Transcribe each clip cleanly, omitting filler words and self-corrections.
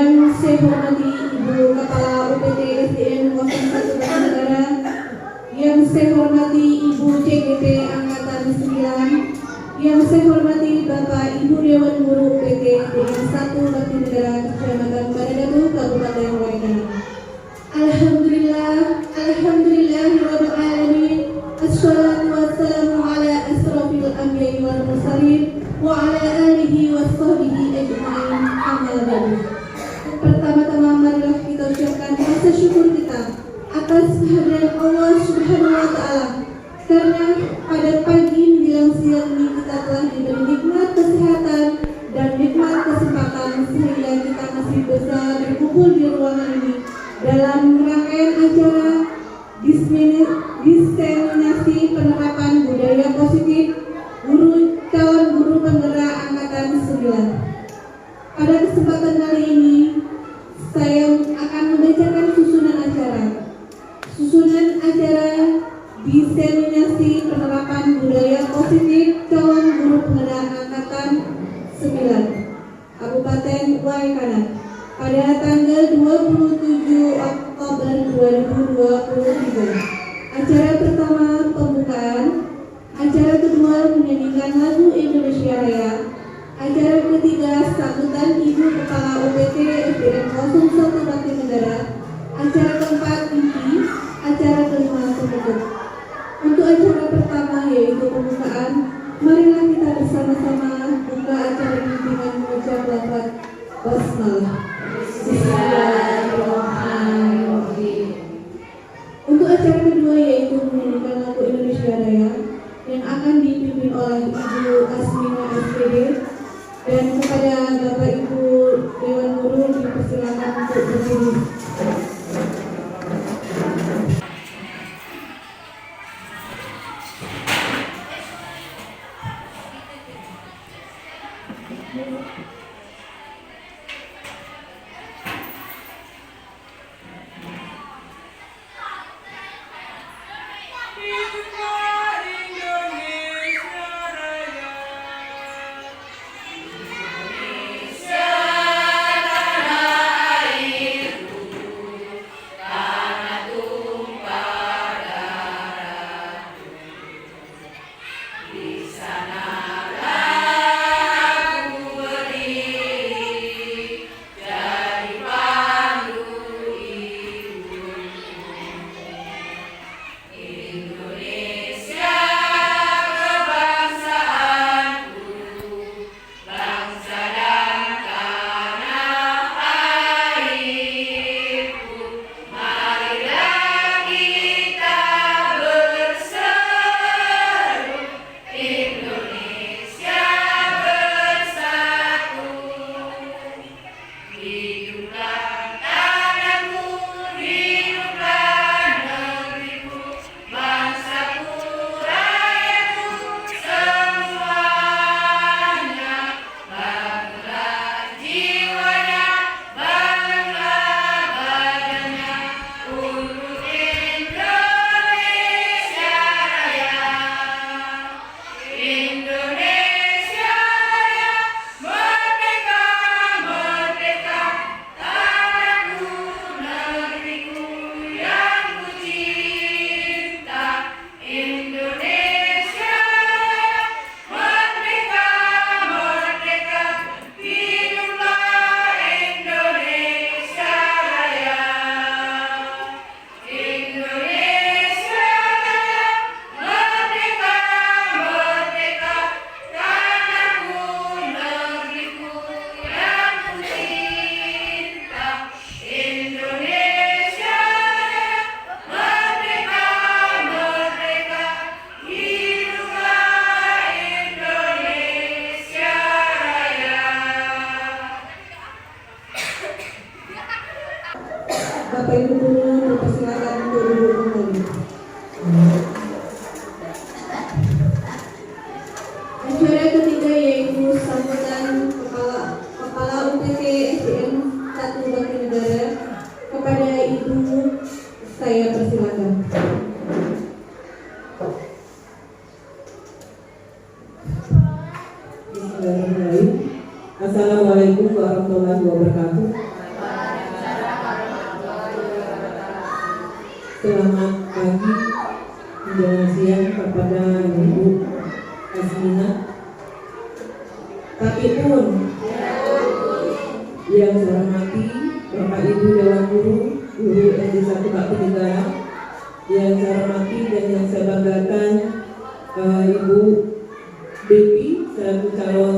Yang saya hormati Ibu Kepala UPT SDN 01 Banjarnegara, yang saya hormati Ibu CGT Angkatan 9, yang saya hormati Bapak Ibu Dewan Guru UPT SDN 1 Banjarnegara, Kecamatan Badadatu, Kabupaten Waikana. Alhamdulillahirabbil alamin. Assalatu wassalamu ala asrofil anbiya'i wal mursalin wa ala alihi washabbihi ajma'in. Amma ba'du. Pertama-tama marilah kita ucapkan rasa syukur kita atas kehadiran Allah Subhanahu wa taala, karena pada pagi menjelang siang ini kita telah diberi nikmat kesehatan dan nikmat kesempatan sehingga kita masih bisa berkumpul di ruangan ini dalam rangkaian acara diseminasi penerapan budaya positif calon guru penggerak angkatan 9. Pada kesempatan kali ini saya akan membacakan susunan acara. Susunan acara diseminasi penerapan budaya positif calon guru penggerak angkatan 9 Kabupaten Waikana pada tanggal 27 Oktober 2023. Acara pertama pembukaan, acara kedua menyanyikan lagu Indonesia Raya, acara ketiga sambutan Ibu Kepala UPT SDN 01 Banjarnegara, acara keempat inti, acara kelima penutup. Untuk acara pertama yaitu pembukaan, marilah kita bersama-sama buka acara ini dengan mengucap lafaz basmalah. Bismillahirrahmanirrahim. Untuk acara kedua yaitu menyanyikan lagu Indonesia Raya yang akan dipimpin oleh Ibu Asmina SPD, dan kepada Bapak Ibu Dewan Guru dipersilakan untuk berdiri. Bapak Ibu Guru dipersilakan untuk duduk kembali. Acara ketiga yaitu sambutan Kepala UPT SDN 1 Banjarnegara. Kepada Ibu saya persilakan. Bismillahirrahmanirrahim. Assalamualaikum warahmatullahi wabarakatuh. Selamat pagi menjelang siang kepada Ibu Asmina. Tapi pun yang saya hormati Bapak Ibu Dewan Guru, Guru SD 1 Bakti Negara, yang saya hormati dan yang saya banggakan Ibu Devi selaku calon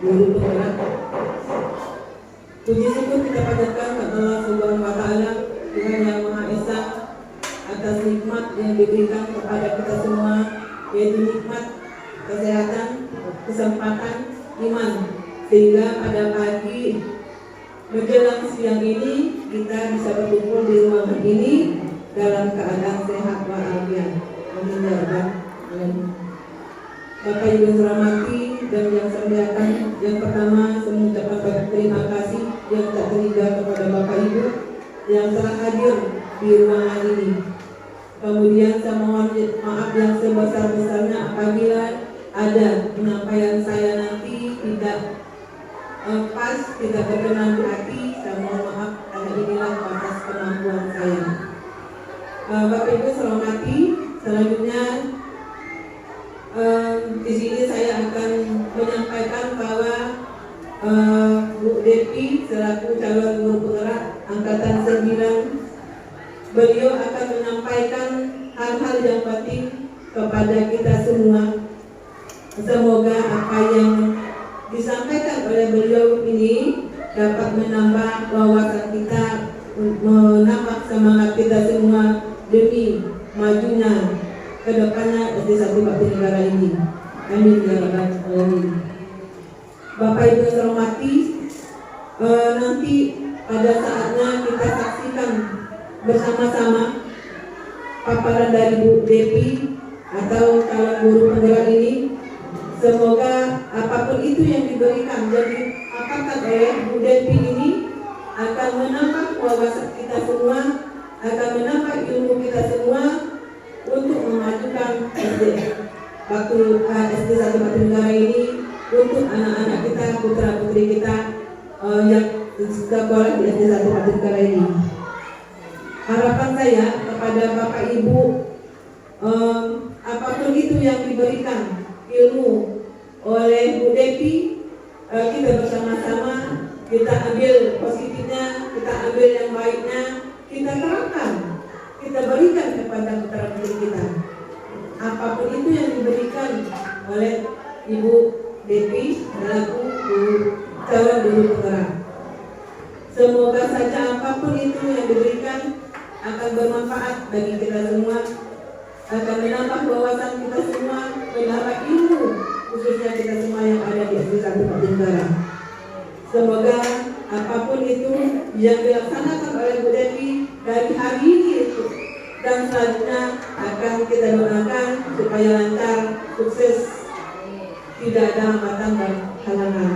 guru penggerak. Puji syukur kita panjatkan kepada Allah Subhanahu wa Ta'ala, Tuhan yang Maha Esa, atas nikmat yang diberikan kepada kita semua, yaitu nikmat kesehatan, kesempatan, iman, sehingga pada pagi menjelang siang ini kita bisa berkumpul di ruangan ini dalam keadaan sehat walafiat. Amin ya rabbal alamin. Bapak Ibu yang saya hormati dan yang saya muliakan, yang pertama saya mengucapkan terima kasih yang tak terhingga kepada Bapak Ibu yang telah hadir di ruangan ini. Kemudian saya mohon maaf yang sebesar-besarnya apabila ada penyampaian saya nanti tidak pas, tidak berkenan di hati. Saya mohon maaf karena inilah batas kemampuan saya. Bapak Ibu saya hormati, selanjutnya di sini saya akan menyampaikan bahwa Bu Devi selaku calon guru penggerak angkatan 9, beliau akan menyampaikan hal-hal yang penting kepada kita semua. Semoga apa yang disampaikan oleh beliau ini dapat menambah wawasan kita, menambah semangat kita semua demi majunya ke depannya SD 1 Bakti Negara ini. Amin ya rabbal alamin. Bapak Ibu yang saya hormati, nanti pada saatnya kita saksikan bersama-sama paparan dari Bu Devi atau calon guru penggerak ini. Semoga apapun itu yang diberikan jadi akan oleh Bu Devi ini akan menambah wawasan kita semua, akan menambah ilmu kita semua untuk memajukan SD 1 Bakti Negara ini untuk anak-anak kita, putra-putri kita yang sekolah di SD 1 Bakti Negara ini. Harapan saya kepada Bapak Ibu, apapun itu yang diberikan ilmu oleh Bu Devi, kita bersama-sama kita ambil positifnya, kita ambil yang baiknya, kita terapkan, kita berikan kepada putra-putri kita. Apapun itu yang diberikan oleh Ibu Devi selaku calon guru penggerak. Semoga saja apapun itu yang diberikan akan bermanfaat bagi kita semua, akan menambah wawasan kita semua, menambah ilmu khususnya kita semua yang ada di SD 1 Bakti Negara. Semoga apapun itu yang dilaksanakan oleh Bu Devi dari hari ini dan selanjutnya akan kita doakan supaya lancar, sukses, tidak ada hambatan dan halangan.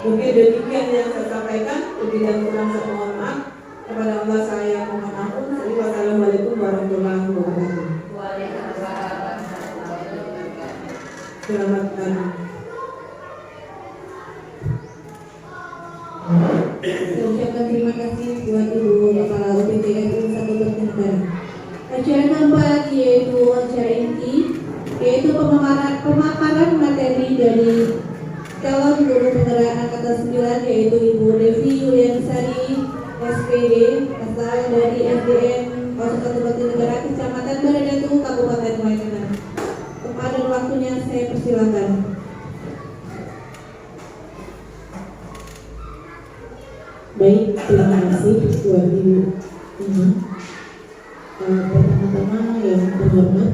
Mungkin demikian yang saya sampaikan. Lebih dan kurang saya mohon maaf. Kepada Allah saya mohon ampun. Wassalamualaikum warahmatullahi wabarakatuh. Selamat pagi. Saya ucapkan terima kasih buat Ibu Kepala UPTRI 1 Bakti Negara. Acara keempat yaitu acara inti, yaitu pemaparan materi dari calon guru penggerak angkatan 9, yaitu Ibu Devi Yuliansari SPD, asal dari SDN 01 Bakti Negara, Kecamatan Baradatu, Kabupaten Waikanan. Kepada waktunya saya persilakan. Baik, terima kasih buat Ibu ini. Pertama-tama yang terhormat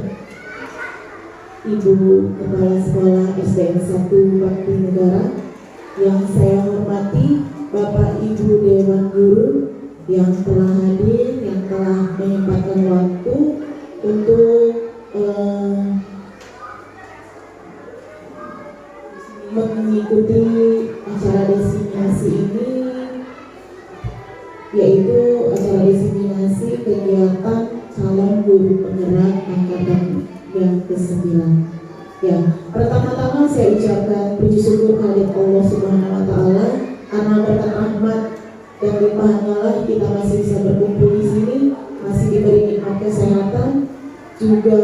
Ibu Kepala Sekolah SDN 1 Bakti Negara, yang saya hormati Bapak Ibu Dewan Guru yang telah hadir, yang telah menyempatkan waktu untuk mengikuti acara diseminasi ini, yaitu acara diseminasi kegiatan calon guru penggerak angkatan yang ke-9. Ya, pertama-tama saya ucapkan puji syukur kehadirat Allah Subhanahu wa Ta'ala, karena berkat rahmat dan limpahannya lah kita masih bisa berkumpul di sini. masih diberi nikmat kesehatan juga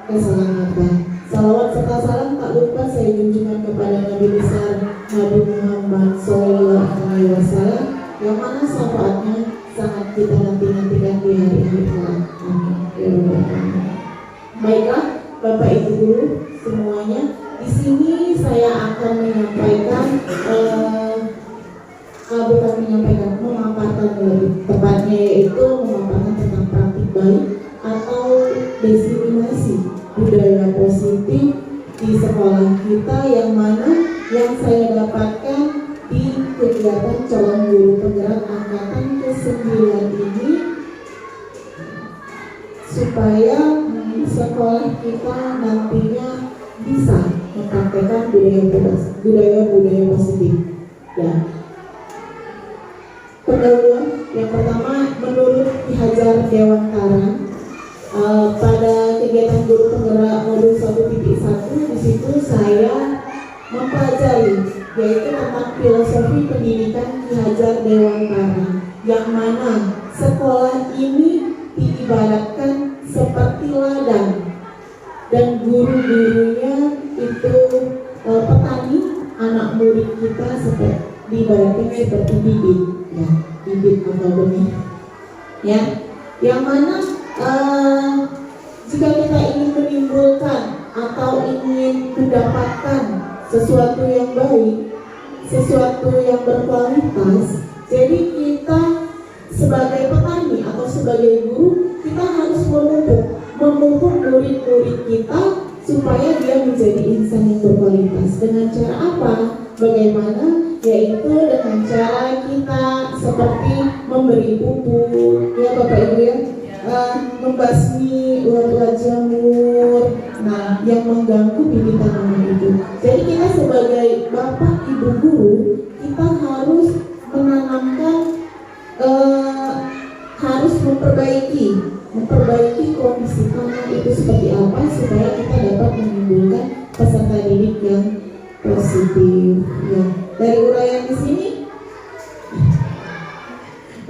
keselamatan. Salawat serta salam tak lupa saya junjungan kepada Nabi besar Nabi Muhammad SAW, yang mana syafaatnya sangat kita nanti-nantikan di hari kelak. Amin. Ya Rabbal Alamin. Baiklah, Bapak Ibu guru semuanya, di sini saya akan menyampaikan memaparkan lebih tepatnya, yaitu memaparkan tentang praktik baik atau diseminasi budaya positif di sekolah kita, yang mana yang saya dapatkan di kegiatan calon guru penggerak angkatan ke-9 ini, supaya sekolah kita nantinya bisa mempraktekkan budaya positif. Ya. Pendahuluan yang pertama, menurut Ki Hajar Dewantara, pada kegiatan guru penggerak modul 1.1, di situ saya mempelajari yaitu tentang filosofi pendidikan Ki Hajar Dewantara, yang mana sekolah ini diibaratkan seperti ladang dan guru-gurunya itu petani, anak murid kita diibaratkan seperti bibit, ya, bibit atau benih, ya, yang mana jika kita ingin menimbulkan atau ingin mendapatkan sesuatu yang baik, sesuatu yang berkualitas, jadi kita sebagai petani atau sebagai guru, kita harus memupuk murid-murid kita supaya dia menjadi insan yang berkualitas. Dengan cara apa? Bagaimana? Yaitu dengan cara kita seperti memberi pupuk, ya Bapak Ibu ya, membasmi ulat-ulat jamur, nah yang mengganggu bibit tanaman itu. Jadi kita sebagai Bapak Ibu guru, kita harus menanamkan, harus memperbaiki kondisi tanah itu seperti apa, supaya kita dapat menimbulkan peserta didik yang positif. Ya. Dari uraian di sini,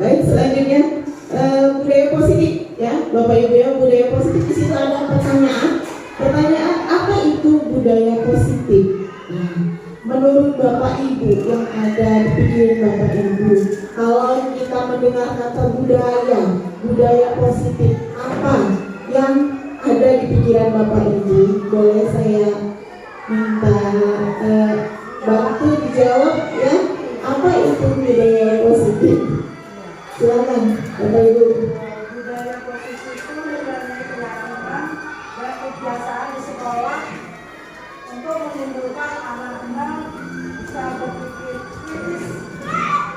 baik, selanjutnya budaya positif, ya Bapak Ibu ya, budaya positif. Di situ ada pertanyaan apa itu budaya positif? Nah, menurut Bapak Ibu yang ada di pikiran Bapak Ibu, kalau kita mendengar kata budaya positif, apa yang ada di pikiran Bapak Ibu? Boleh saya minta bantu dijawab ya, apa itu budaya positif? Silakan Bapak Ibu. Budaya positif itu yang dilakukan dan kebiasaan di sekolah untuk menimbulkan anak-anak bisa berpikir kritis,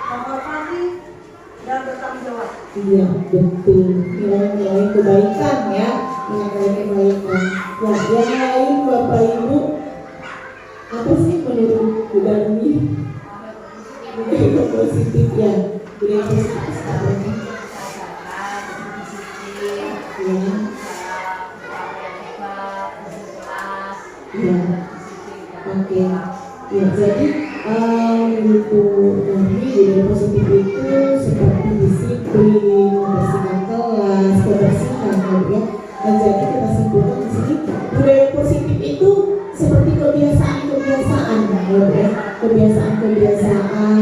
menghormati, dan bertanggung jawab. Iya, betul. Nilai-nilai kebaikan ya, nilai-nilai kebaikan. Nah, yang lain Bapak Ibu, apa sih menurut budaya ini? Budaya positif ya, budaya positif sekarang. Ya, oke. Ya, jadi itu budaya positif itu seperti disiplin, membersihkan kelas, kebersihan, ya. Dan jadi kita simpulkan di sini budaya positif itu seperti kebiasaan-kebiasaan, ya, kebiasaan-kebiasaan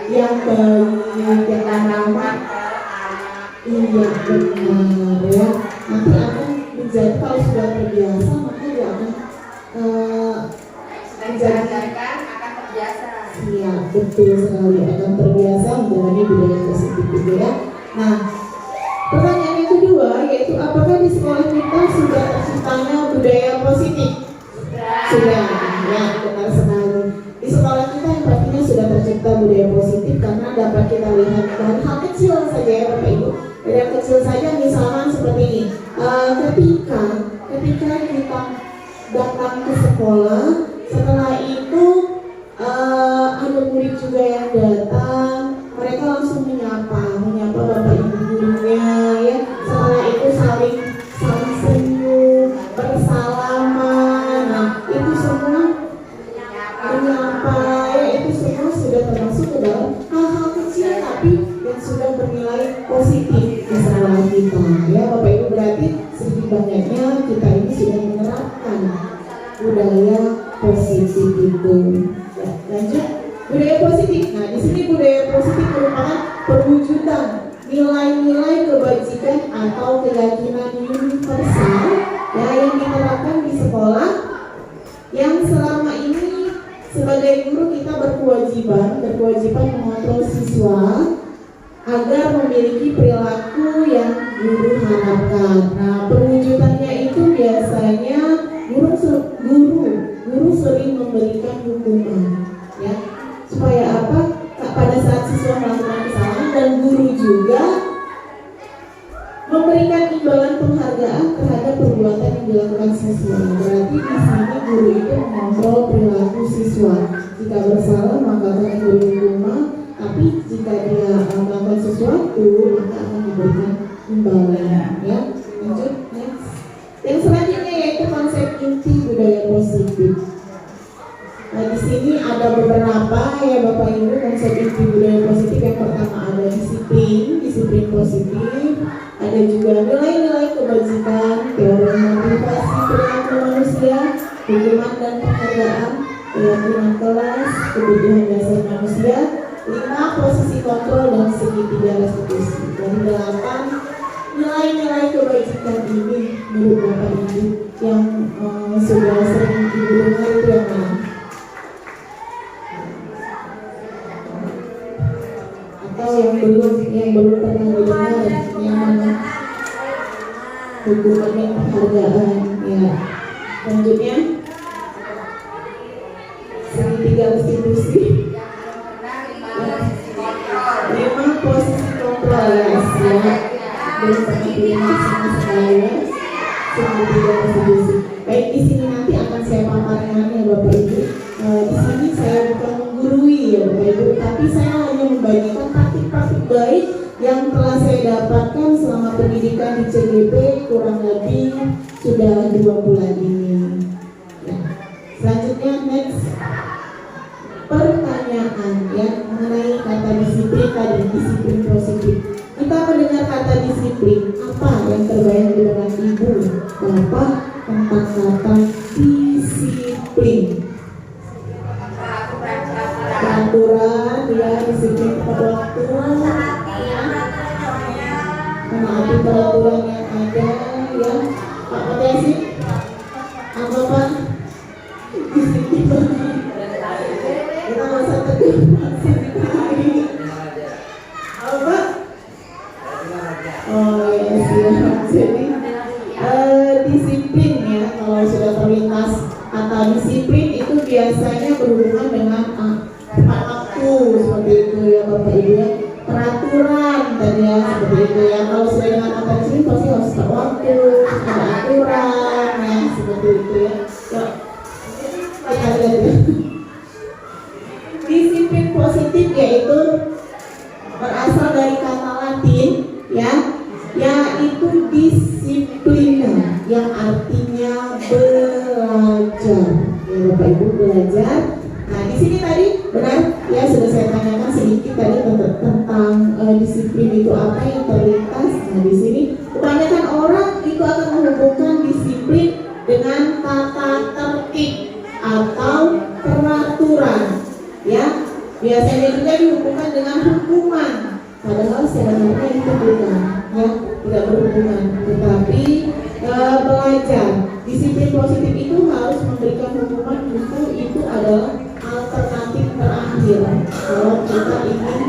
yang baik, yang ramah. Iya benar ya. Nanti akan menjadi, kalau sudah terbiasa maka dia akan Menjalankan akan terbiasa. Iya betul sekali, akan terbiasa menjalani budaya positif itu ya. Nah, pertanyaan yang kedua yaitu apakah di sekolah kita sudah terciptanya budaya positif? Sudah, ya benar sekali. Di sekolah kita yang pastinya sudah tercipta budaya positif karena dapat kita lihat dari hal kecil saja ya Bapak Ibu. Dari hal kecil saja, misalnya seperti ini. Ketika kita datang ke sekolah, setelah itu ada murid juga yang datang, mereka langsung menyapa Bapak Ibu gurunya ya. Setelah itu saling senyum, bersalaman. Nah, itu semua menyapa ya, itu semua sudah termasuk ke dalam hal-hal kecil tapi yang sudah bernilai positif ya. sekolah kita. Ya Bapak Ibu, berarti sedikit banyaknya kita ini sudah menerapkan budaya positif itu. Ya, lanjut budaya positif. Nah di sini budaya positif merupakan perwujudan nilai-nilai kebajikan atau keyakinan universal ya yang diterapkan di sekolah, yang selama ini sebagai guru kita berkewajiban mengontrol siswa agar memiliki perilaku yang guru harapkan. Nah, perwujudannya itu biasanya guru sering memberikan hukuman, ya, supaya apa? Pada saat siswa melakukan kesalahan dan guru juga memberikan imbalan penghargaan terhadap perbuatan yang dilakukan siswa. Berarti di sini guru itu mengontrol perilaku siswa. Jika bersalah maka akan diberi hukuman, tapi jika dia melakukan sesuatu maka akan diberikan imbalan. Ya, lanjut next. Yang selanjutnya yaitu konsep inti budaya positif. Nah, di sini ada beberapa ya Bapak Ibu konsep inti budaya positif. Yang pertama ada disiplin positif. Ada juga nilai-nilai kebajikan, teori motivasi perilaku manusia, hukuman dan penghargaan, keyakinan kelas, kebutuhan dasar manusia, 5 posisi kontrol dan segitiga restitusi. Dari 8 nilai-nilai kebajikan ini menurut Bapak Ibu yang sudah sering Ibu dengar itu yang mana? Atau yang belum pernah didengar yang mana? Hukuman dan penghargaan. Ya. Lanjutnya segitiga restitusi. 5 posisi kontrol ya. Belum pernah didengar sama sekali ya. Segitiga restitusi. Baik, di sini nanti akan saya paparkan ya Bapak Ibu. Di sini saya bukan menggurui ya Bapak Ibu, tapi saya hanya membagikan praktik-praktik baik yang telah saya dapatkan selama pendidikan di CGP kurang lebih sudah 2 bulan ini. Ya. Selanjutnya next pertanyaan ya mengenai kata disiplin tadi, disiplin positif. Kita mendengar kata disiplin, apa yang terbayang di benak Ibu Bapak tentang kata disiplin? Peraturan ya, disiplin tepat waktu, menaati peraturan yang ada ya. Pak Potensi apa Pak? Disiplin kita nggak usah tegur apa? Oh ya siap. Jadi disiplin ya, kalau sudah terlintas kata disiplin itu biasanya berhubungan dengan tepat waktu seperti itu ya Bapak Ibu ya. Peraturan tadi ya seperti itu ya. Kalau sudah dengan kata disiplin pasti harus tepat waktu, ada aturan ya seperti itu ya. Yuk kita lihat ya. Disiplin positif yaitu berasal dari kata Latin ya, yaitu disiplina yang artinya belajar. Ya Bapak Ibu, belajar. Nah di sini tadi benar ya, sudah saya tanyakan sedikit tadi tentang disiplin itu apa yang terlintas. Nah di sini kebanyakan orang itu akan menghubungkan disiplin dengan tata tertib atau peraturan ya. Biasanya juga dihubungkan dengan hukuman, padahal sebenarnya itu bukan ya, tidak berhubungan. Tetapi belajar disiplin positif itu harus memberikan hukuman, itu adalah alternatif terakhir kalau kita ingin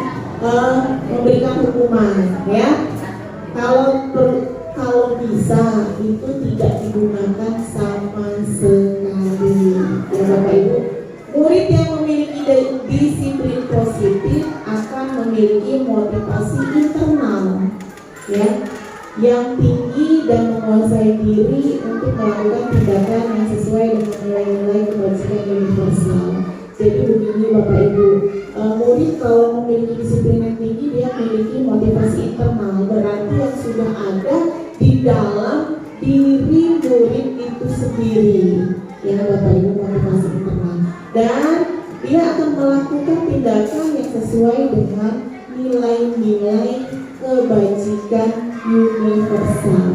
memberikan hukuman ya. Kalau bisa itu tidak digunakan sama sekali ya Bapak Ibu. Murid yang memiliki disiplin positif akan memiliki motivasi internal ya yang tinggi dan menguasai diri untuk melakukan tindakan yang sesuai dengan nilai-nilai kebajikan universal. Jadi begini Bapak Ibu, murid kalau memiliki disiplin yang tinggi dia memiliki motivasi internal, berarti yang sudah ada di dalam diri murid itu sendiri ya Bapak Ibu, motivasi internal, dan dia akan melakukan tindakan yang sesuai dengan nilai-nilai kebajikan universal.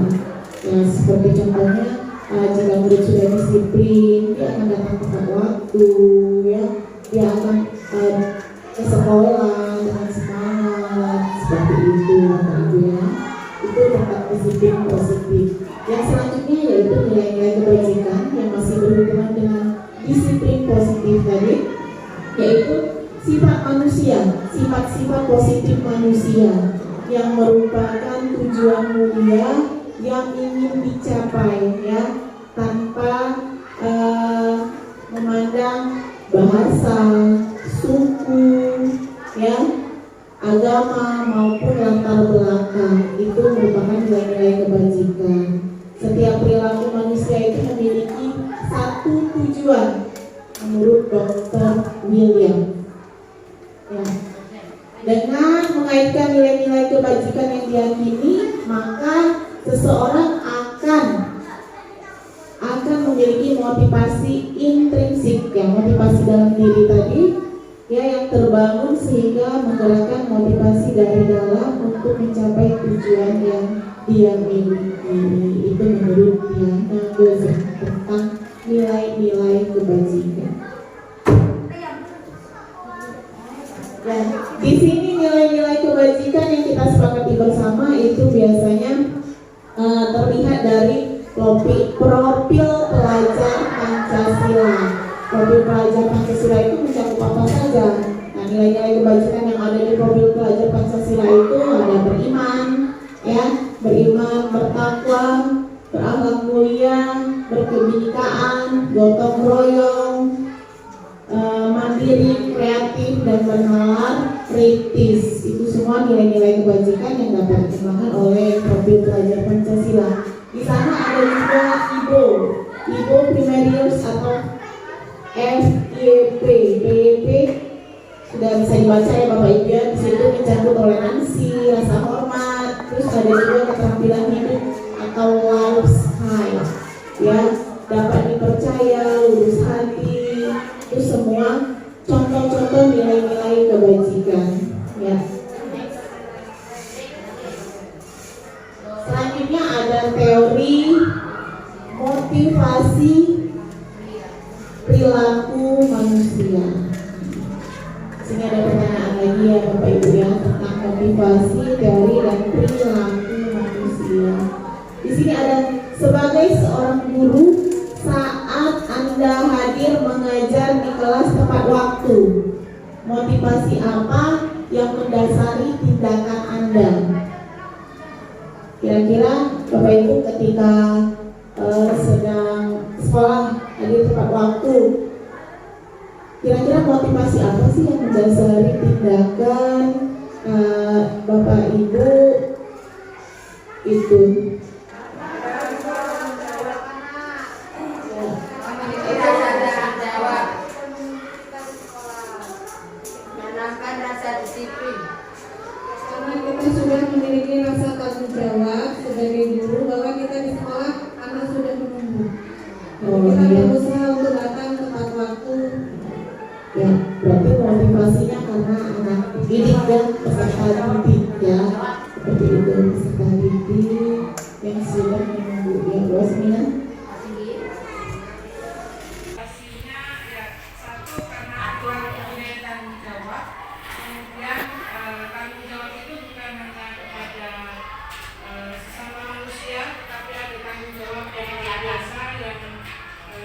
Ya, seperti contohnya jika murid sudah disiplin, dia akan datang tepat waktu, ya, dia akan ke sekolah dengan semangat, seperti itu, Bapak Ibu ya. Itu tentang disiplin positif. Yang selanjutnya yaitu nilai-nilai kebajikan yang masih berhubungan dengan disiplin positif tadi, yaitu sifat manusia, sifat-sifat positif manusia yang merupakan tujuan mulia yang ingin dicapai, ya, tanpa memandang bahasa, suku, ya, agama maupun latar belakang. Itu merupakan nilai-nilai kebajikan. Setiap perilaku manusia itu memiliki satu tujuan menurut Dr. William. Ya. Dengan mengaitkan nilai-nilai kebajikan yang diyakini, maka seseorang akan memiliki motivasi intrinsik, ya, motivasi dalam diri tadi, ya, yang terbangun sehingga menggerakkan motivasi dari dalam untuk mencapai tujuan yang dia miliki. Itu menurut Diana Gozek tentang nilai-nilai kebajikan. Ya, di sini nilai-nilai kebajikan yang kita sepakati bersama itu biasanya terlihat dari profil pelajar Pancasila. Profil pelajar Pancasila itu mencakup apa saja? Nah, nilai-nilai kebajikan yang ada di profil pelajar Pancasila itu ada beriman, ya, beriman, bertakwa, berakhlak mulia, berkebinekaan, gotong royong, mandiri, kreatif, dan bernalar kritis. Itu semua nilai-nilai kebajikan yang dapat dikembangkan oleh profil pelajar Pancasila. Di sana ada juga IBO Primarius atau FYP. PYP sudah bisa dibaca ya Bapak Ibu ya. Di situ mencakup toleransi, rasa hormat, terus ada juga keterampilan hidup atau life style, ya, dapat dipercaya, lurus hati. Itu semua contoh-contoh nilai-nilai kebajikan, ya. Selanjutnya ada teori motivasi perilaku manusia. Sini ada pertanyaan lagi ya Bapak Ibu ya tentang motivasi, teori dan perilaku manusia. Di sini ada sebagai seorang guru, saat Anda hadir mengajar di kelas tepat waktu, motivasi apa yang mendasari tindakan Anda? Kira-kira Bapak Ibu ketika sedang sekolah hadir tepat waktu, kira-kira motivasi apa sih yang mendasari tindakan Bapak Ibu itu? Menanamkan rasa disiplin. Karena kita sudah memiliki rasa tanggung jawab sebagai guru bahwa kita di sekolah anak sudah menunggu. Kita berusaha untuk datang tepat waktu. Ya, berarti motivasinya karena anak didik dan peserta didik ya, seperti itu, peserta didik yang sudah menunggu. Ya, Bos Mina. Pastinya ya satu karena aturan mempunyai tanggung jawab, kemudian tanggung jawab itu bukan hanya kepada sesama manusia, tetapi ada tanggung jawab yang luar biasa yang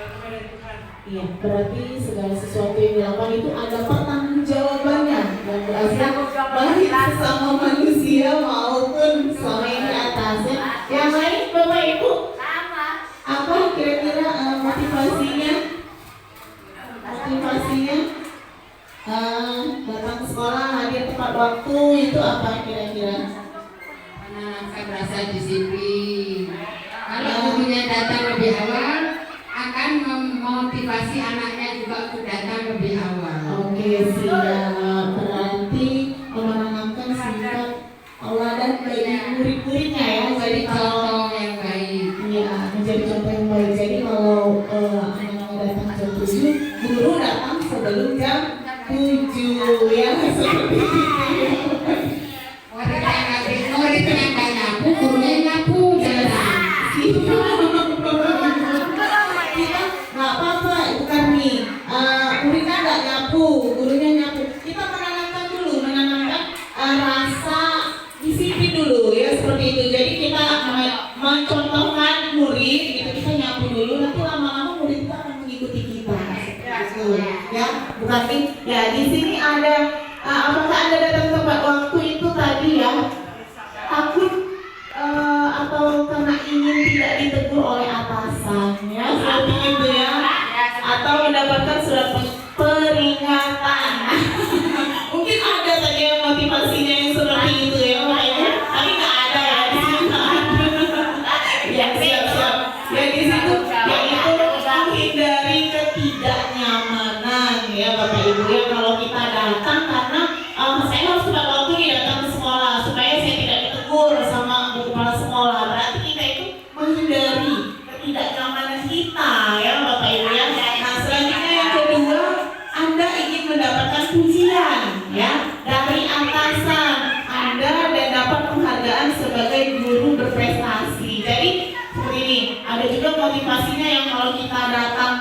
kepada Tuhan. Iya, berarti segala sesuatu yang dilakukan itu ada pertanggungjawabannya dan berasal baik sesama manusia maupun sama yang di atasnya. Yang lain Bapak Ibu, apa kira-kira motivasinya? Datang ke sekolah hadir tepat waktu itu apa kira-kira? Menanamkan rasa disiplin. Kalau gurunya datang lebih awal, akan memotivasi anaknya juga untuk datang lebih awal. Oke, siap. Berarti menanamkan sifat tauladan bagi murid-muridnya ya. Jadi kalau Contoh yang baik. iya, menjadi contoh yang baik. Jadi kalau anak-anak datang jam 7, guru datang sebelum jam 7 ya, seperti itu. Muridnya nggak nyapu, guru Kita nggak apa-apa, bukan nih. Muridnya nggak nyapu, gurunya nyapu. Kita menanamkan dulu, rasa disiplin dulu ya seperti itu. Jadi kita mencontohkan murid, gitu kita nyapu dulu. Nanti lama-lama murid kita akan mengikuti kita. Ya, bukan nih. Ya di sini ada. Apakah Anda datang tepat waktu itu tadi ya? Takut atau karena ingin tidak ditegur oleh atasan ya seperti itu ya, atau mendapatkan surat peringatan. Mungkin ada saja yang motivasinya yang seperti itu ya, tapi nggak ada ya di sini. Ya siap-siap ya di situ, yaitu menghindari ketidaknyamanan ya Bapak Ibu ya. Kalau kita datang karena saya harus tepat waktu nih datang ke sekolah supaya saya tidak ditegur sama bu kepala sekolah, berarti kita itu menghindari ketidaknyamanan kita ya Bapak Ibu ya. Nah selanjutnya yang kedua, Anda ingin mendapatkan pujian ya dari atasan Anda dan dapat penghargaan sebagai guru berprestasi. Jadi seperti ini, ada juga motivasinya yang kalau kita datang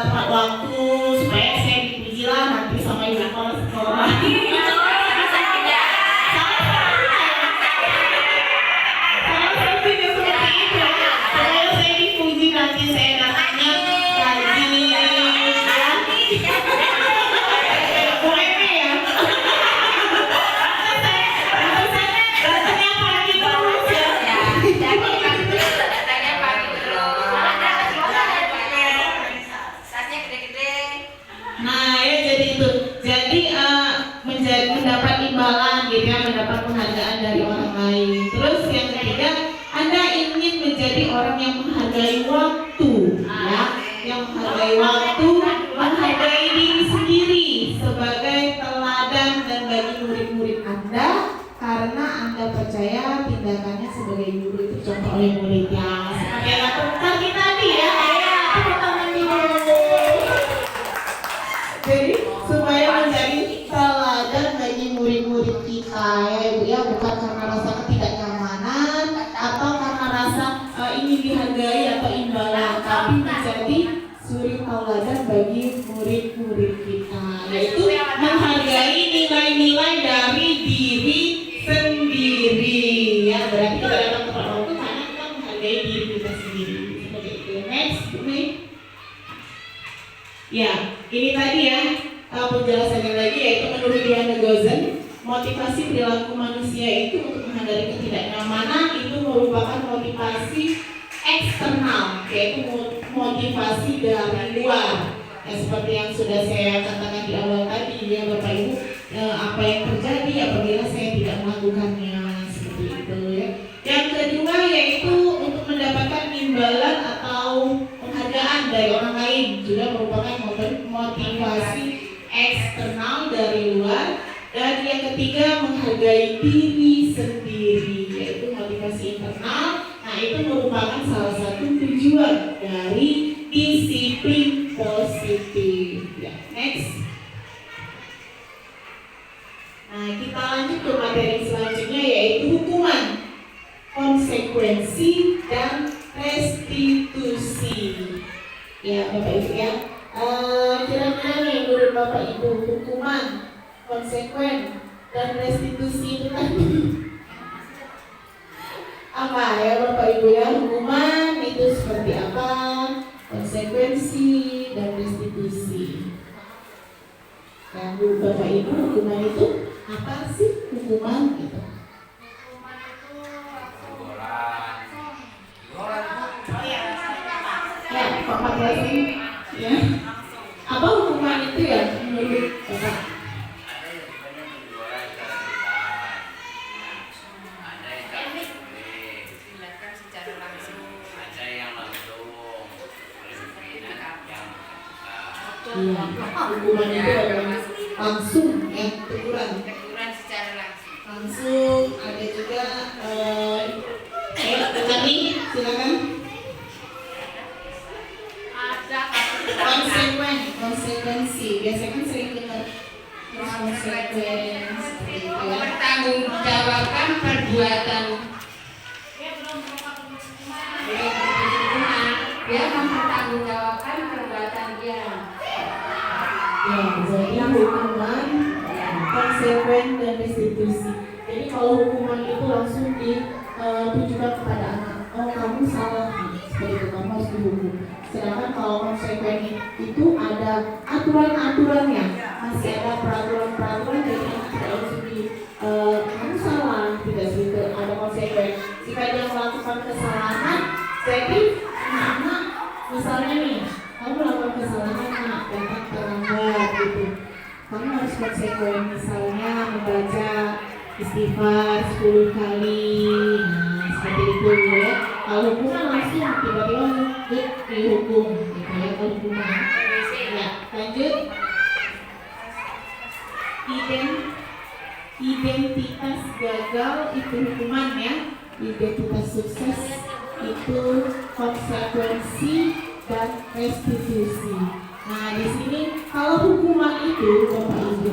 tepat waktu supaya saya dipuji lah nanti sama ibu kepala sekolah. Nanti saya datangnya rajin ya. Boleh ya? Datangnya pagi terus ya. Datangnya pagi terus. Tasnya gede-gede. Nah ya jadi itu. Jadi mendapat imbalan gitu ya, mendapat penghargaan dari orang lain. Terus yang ketiga, Anda ingin menjadi orang yang menghargai waktu ya, yang menghargai waktu, menghargai diri sendiri sebagai teladan dan bagi murid-murid Anda, karena Anda percaya tindakannya sebagai guru itu contoh oleh murid ya. Seperti yang tadi ya, tepuk tangan dulu. Jadi supaya menjadi teladan bagi murid-murid kita ya Ibu ya, bukan karena rasa ketidaknyamanan atau karena rasa ingin dihargai atau imbalan, tapi menjadi suri tauladan bagi murid-murid kita, yaitu menghargai nilai-nilai dari diri sendiri ya. Berarti kita datang ke waktu karena kita menghargai diri kita sendiri seperti itu. Next, ya ini tadi ya penjelasannya lagi, yaitu menurut Diana Gozen, motivasi perilaku manusia itu untuk menghindari ketidaknyamanan itu merupakan motivasi eksternal, yaitu motivasi dari luar ya, seperti yang sudah saya katakan di awal tadi ya Bapak Ibu, apa yang terjadi apabila saya tidak melakukannya seperti itu ya. Yang kedua yaitu untuk mendapatkan imbalan atau penghargaan dari orang lain, juga merupakan motivasi eksternal dari luar. Dan yang ketiga menghargai diri sendiri, yaitu motivasi internal. Nah itu merupakan salah satu tujuan dari disiplin positif ya. Next. Nah kita lanjut ke materi selanjutnya, yaitu hukuman, konsekuensi, dan restitusi ya Bapak Ibu ya. Kira-kira nih menurut Bapak Ibu, hukuman, konsekuen, dan restitusi itu tadi apa ya Bapak Ibu ya? Hukuman itu seperti apa, konsekuensi, dan restitusi ya Bapak Ibu. Hukuman itu apa sih hukuman gitu? Hukuman itu Ya, Pak Madrasih ya. Apa hukuman itu ya menurut Bapak? Iya, hukuman itu adalah langsung ya, teguran secara langsung. langsung. Ada juga tadi silakan. Ada Konsekuensi biasanya kan sering dengar konsekuensi ya. Mempertanggungjawabkan perbuatan. Ya Ya, jadi hukuman, konsekuen dan restitusi. Jadi kalau hukuman itu langsung ditujukan kepada anak, oh kamu salah, seperti itu kamu harus dihukum. Sedangkan kalau konsekuen itu ada aturan-aturannya, masih ada peraturan-peraturan, jadi anak tidak langsung kamu salah, tidak seperti ada konsekuen. Jika dia melakukan kesalahan, jadi anak misalnya nih, kamu melakukan kesalahan, anak datang terlambat gitu, kamu harus konsekuen, misalnya membaca istighfar 10 kali, nah seperti itu ya. Kalau hukuman langsung tiba-tiba dihukum gitu ya, kalau hukuman. Ya, lanjut. Identitas gagal itu hukuman ya, identitas sukses itu konsekuensi dan restitusi. Nah di sini kalau hukuman itu Bapak Ibu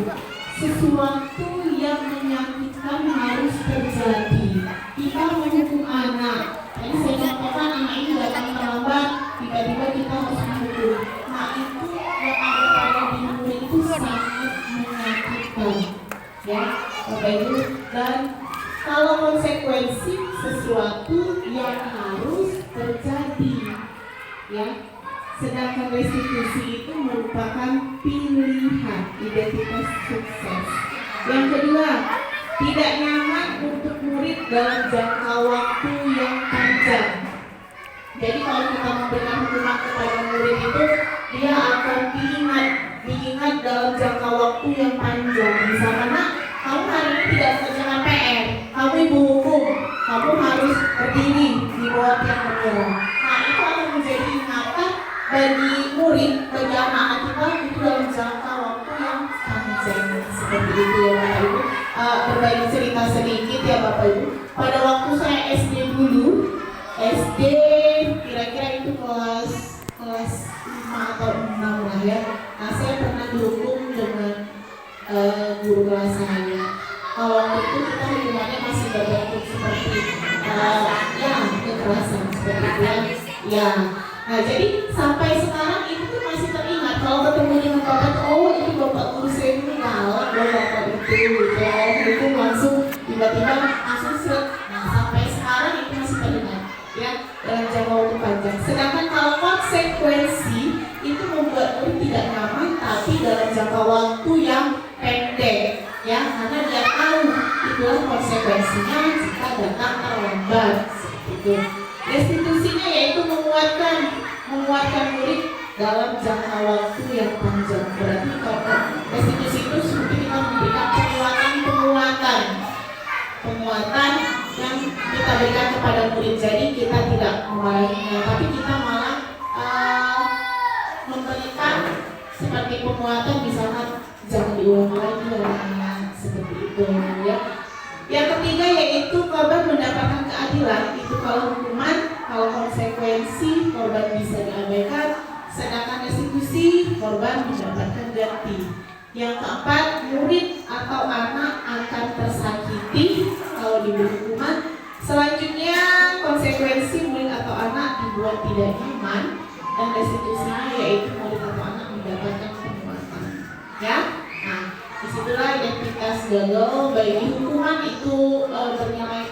sesuatu yang menyakitkan harus terjadi. Kita menghukum anak. Tadi saya contohkan anak ini datang terlambat, tiba-tiba kita harus menghukum. Nah itu yang ada pada diri murid itu sangat menyakitkan, ya Bapak Ibu. Dan kalau konsekuensi sesuatu yang harus terjadi, ya. Sedangkan restitusi itu merupakan pilihan identitas sukses. Yang kedua, tidak nyaman untuk murid dalam jangka waktu yang panjang. Jadi kalau kita memberikan hukuman kepada murid itu, dia akan diingat dalam jangka waktu yang panjang. Misalnya, nak, kamu hari ini tidak mengerjakan PR, kamu ibu hukum, kamu harus berdiri di bawah tiang bendera. Nah itu akan menjadi ingatan bagi murid, bagi anak-anak kita itu dalam jangka waktu yang panjang. Seperti itu ya Bapak Ibu. Berbagi cerita sedikit ya Bapak Ibu. Pada waktu saya SD dulu, SD kira-kira itu kelas 5 atau 6 lah ya. Nah saya pernah dihukum dengan guru kelas saya. Kalau waktu itu kita hukumannya masih berbentuk seperti ya kekerasan seperti itu ya. Nah jadi sampai sekarang itu tuh masih teringat. Kalau ketemu dengan bapak, oh itu bapak guru saya ini galak, bapak itu itu langsung tiba-tiba langsung seret. Nah sampai sekarang itu masih teringat ya dalam jangka waktu panjang. Sedangkan kalau konsekuensi itu membuat murid tidak nyaman, tapi dalam jangka waktu yang pendek ya, karena dia tahu itulah konsekuensinya jika datang terlambat itu. Restitusinya yaitu menguatkan murid dalam jangka waktu yang panjang. Berarti kalau restitusi itu seperti kita memberikan penguatan yang kita berikan kepada murid. Jadi kita tidak memarahinya, tapi kita malah memberikan seperti penguatan, misalkan jangan diulang lagi seperti itu ya. Yang ketiga yaitu korban mendapatkan keadilan. Itu kalau hukuman, kalau konsekuensi korban bisa diabaikan, sedangkan restitusi korban mendapatkan ganti. Yang keempat, murid atau anak akan tersakiti kalau diberi hukuman. Selanjutnya konsekuensi murid atau anak dibuat tidak nyaman, dan restitusinya yaitu murid atau anak mendapatkan penguatan. Ya, nah disitulah identitas gagal. Bagi hukuman itu bernilai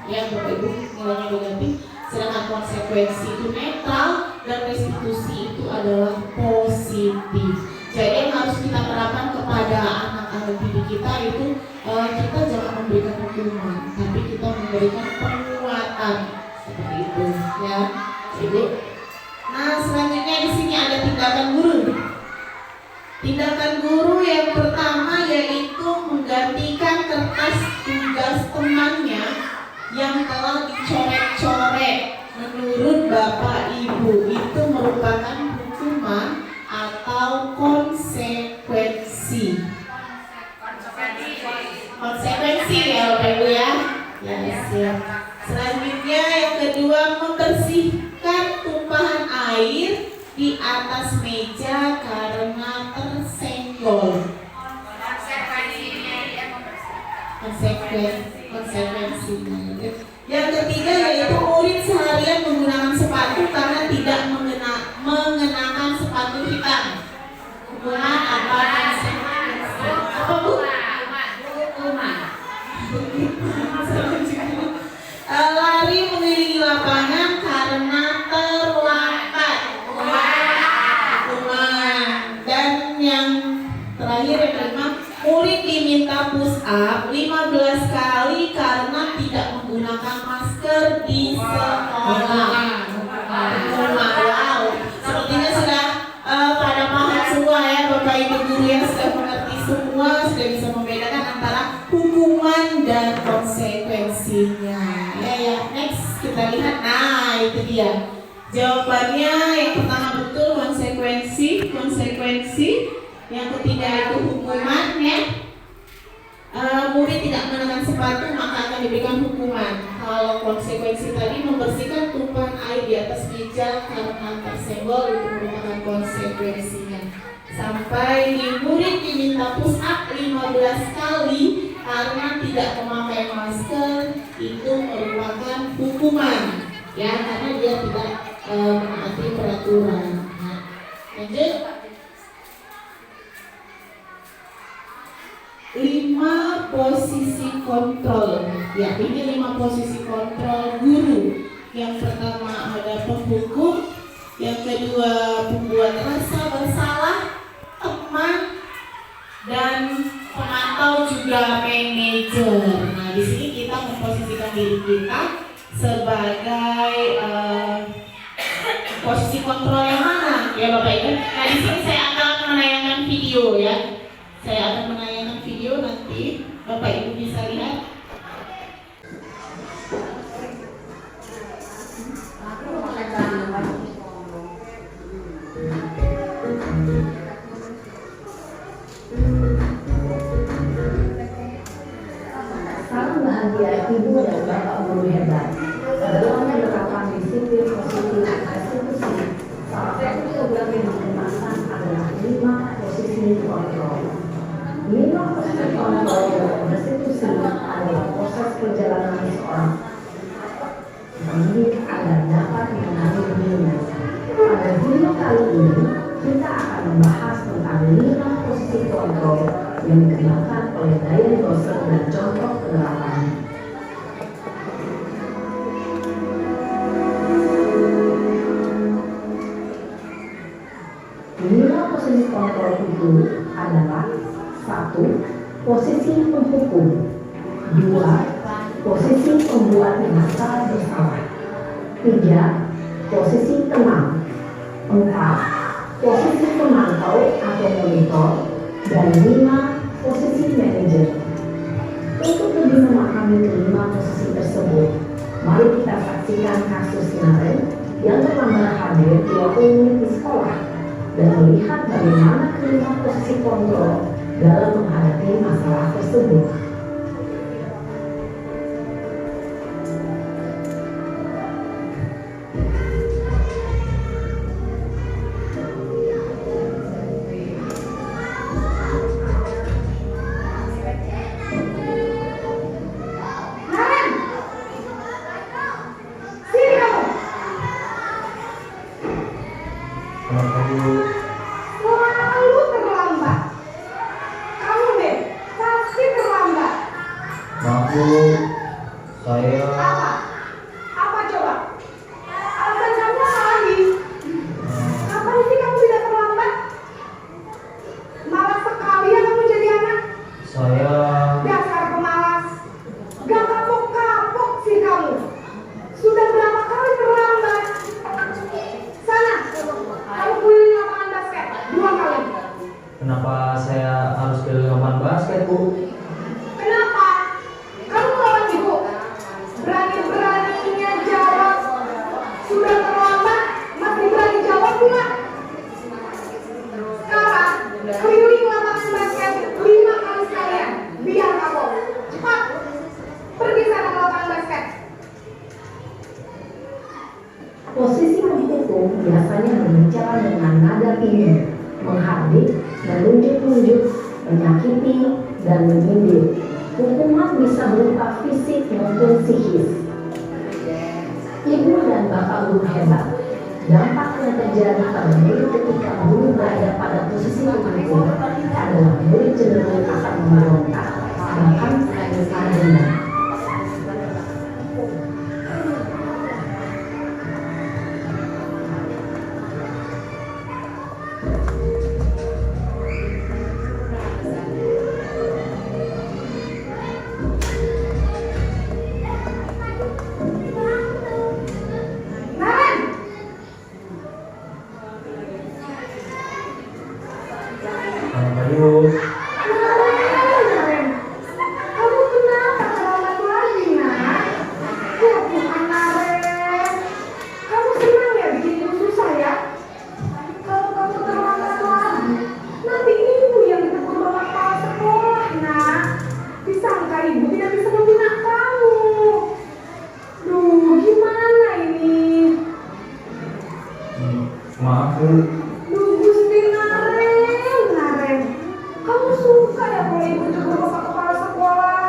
ya Bapak Ibu nilainya negatif, sedangkan konsekuensi itu netral dan restitusi itu adalah positif. Jadi yang harus kita terapkan kepada anak-anak didik kita itu kita jangan memberikan hukuman, tapi kita memberikan penguatan seperti itu ya Ibu. Nah selanjutnya di sini ada tindakan guru. Tindakan guru yang pertama yaitu menggantikan kertas tugas temannya yang telah dicoret-coret. Menurut Bapak Ibu itu merupakan hukuman atau konsekuensi. Konsekuensi ya Bapak Ibu ya. Ya siap. Selanjutnya yang kedua, membersihkan tumpahan air di atas meja karena tersenggol. Konsekuensinya. Yang ketiga yaitu murid seharian menggunakan sepatu karena tidak mengenakan sepatu hitam. Hukuman Lari mengelilingi lapangan karena terlambat. Hukuman. Dan yang terakhir yang kelima, murid diminta push up 15 kali karena tidak menggunakan masker di sekolah. Wow, sepertinya sudah pada paham semua ya Bapak Ibu guru yang sudah mengerti semua, sudah bisa membedakan antara hukuman dan konsekuensinya. Ya, next kita lihat. Nah, itu dia. Jawabannya yang pertama betul, konsekuensi. Yang ketiga itu hukuman ya. Murid tidak mengenakan sepatu maka akan diberikan hukuman. Kalau konsekuensi tadi membersihkan tumpahan air di atas meja karena tersenggol, itu merupakan konsekuensinya. Sampai murid diminta push up 15 kali karena tidak memakai masker, itu merupakan hukuman ya, karena dia tidak menaati peraturan. Nah, lanjut. 5 posisi kontrol. Ya, ini 5 posisi kontrol guru. Yang pertama ada penghukum, yang kedua pembuat rasa bersalah, teman, dan pemantau juga manajer. Nah, di sini kita memposisikan diri kita sebagai posisi kontrol yang mana? Ya Bapak Ibu. Nah, di sini saya akan menayangkan video ya. Saya akan menayangkan video nanti Bapak Ibu bisa lihat. Salam bahagia ibu dan bapak guru hebat. Dalam menerapkan disiplin positif restitusi, salah satu program yang digunakan adalah 5 posisi kontrol. 5 posisi kontrol dalam restitusi adalah proses perjalanan seseorang mendidik agar dapat mengenali dirinya. Pada video kali ini kita akan membahas tentang 5 posisi kontrol yang dikembangkan oleh Dian Dawson dan contoh penerapannya. 5 posisi kontrol itu adalah 1. Posisi penghukum, 2. Posisi pembuat rasa bersalah, 3. Posisi tenang, 4. Posisi pemantau atau monitor, dan 5. Posisi manajer. Untuk lebih memahami kelima posisi tersebut, mari kita saksikan kasus Naren yang terlambat hadir 20 menit di sekolah dan melihat bagaimana kelima posisi kontrol dalam menghadapi masalah tersebut. Kenapa saya harus ke lapangan basket, Bu? Kenapa? Kamu melawan ibu? Berani-beraninya jawab. Sudah terlambat, masih berani jawab pula. Sekarang, keliling lapangan basket 5 kali sekalian. Biar kamu. Cepat. Pergi sana ke lapangan basket. Posisi penghukum biasanya berbicara dengan nada tinggi, menghardik, menunjuk-nunjuk, menyakiti, dan menyindir. Hukuman bisa berupa fisik maupun psikis. Ibu dan bapak guru hebat. Dampak yang terjadi pada murid ketika guru berada pada posisi penghukum adalah murid cenderung akan memberontak, bahkan agenda. Selamat pagi, Bu. Kamu kenapa terlambat lagi, nak? Ya Tuhan, Naren. Kamu senang ya bikin ibu susah ya? Kalau kamu terlambat lagi, nanti ibu yang ditegur bapak kepala sekolah, nak. Disangka ibu tidak bisa membina kamu. Duh, gimana ini? Maaf, Bu. Duh, Gusti Naren. Kamu suka ya kalau ibu tegur bapak kepala sekolah?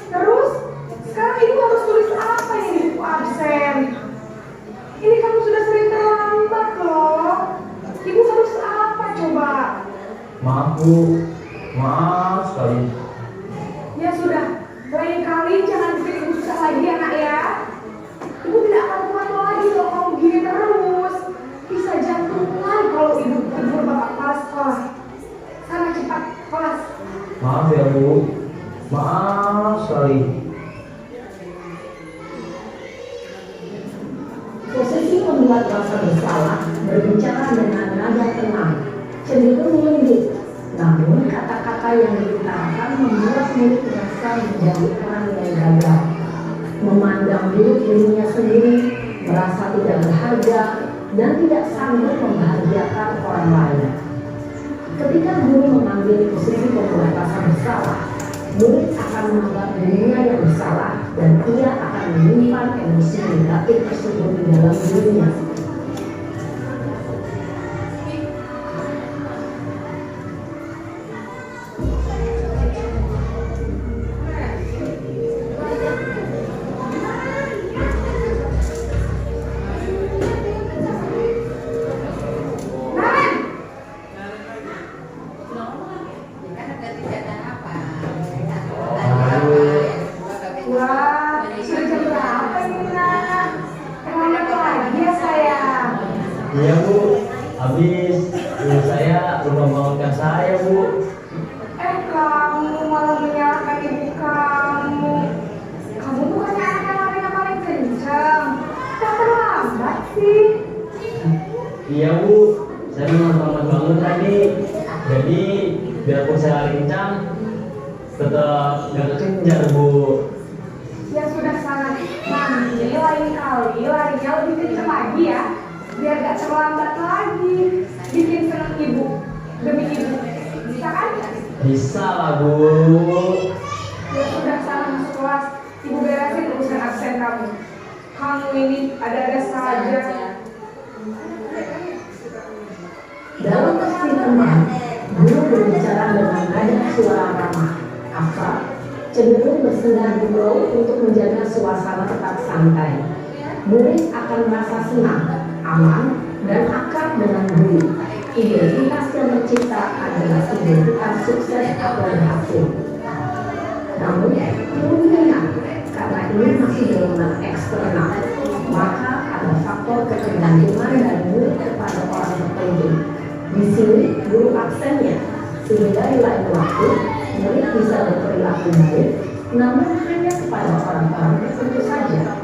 Terus, sekarang ibu harus tulis apa ini buku absen? Ini kamu sudah sering terlambat loh. Ibu harus apa coba? Maaf, Bu. Maaf sekali. Ya sudah, lain kali jangan bikin ibu susah lagi ya nak ya. Ibu tidak akan kuat lagi kalau kamu gini terus. Bisa jantungan kalau ibu tegur bapak kepala sekolah. Sana cepat kelas. Maaf ya, Bu. Maaf sekali. Posisi membuat rasa bersalah berbicara dengan nada tenang, cenderung lembut. Namun kata-kata yang diutarakan membuat murid merasa menjadi orang yang gagal, memandang buruk dirinya sendiri, merasa tidak berharga, dan tidak sanggup membahagiakan orang lain. Ketika guru mengambil posisi pembuat rasa bersalah, murid akan menganggap dirinya yang bersalah dan ia akan menyimpan emosi negatif tersebut di dalam dirinya. Wah, sudah jam berapa ini, nak? Terlambat lagi ya, sayang? Iya, Bu. Habis ibu saya belum membangunkan saya, Bu. Kamu malah menyalahkan ibu kamu. Kamu bukannya anak yang larinya paling kencang. Kok terlambat sih? Iya, Bu. Saya memang terlambat bangun tadi. Jadi biarpun saya lari kencang, tetap nggak kekejar, Bu. Ya sudah sana, nanti lain kali larinya lebih kencang lagi ya, biar gak terlambat lagi. Bikin senang ibu, demi ibu, bisa kan? Bisa lah, Bu. Ya sudah sana masuk kelas, ibu beresin urusan absen kamu. Kamu ini ada-ada saja. Dalam tekstil teman, guru berbicara dengan nada suara ramah, akrab, cenderung bersenda gurau untuk menjaga suasana tetap santai. Murid akan merasa senang, aman, dan akrab dengan guru. Identitas yang tercipta adalah identitas sukses atau berhasil. Namun, perlu diingat, karena ini masih dorongan eksternal, maka ada faktor ketergantungan dari murid kepada orang tertentu. Di sini, guru absennya, sehingga di lain waktu, murid bisa berperilaku baik, namun hanya kepada orang-orang tertentu saja.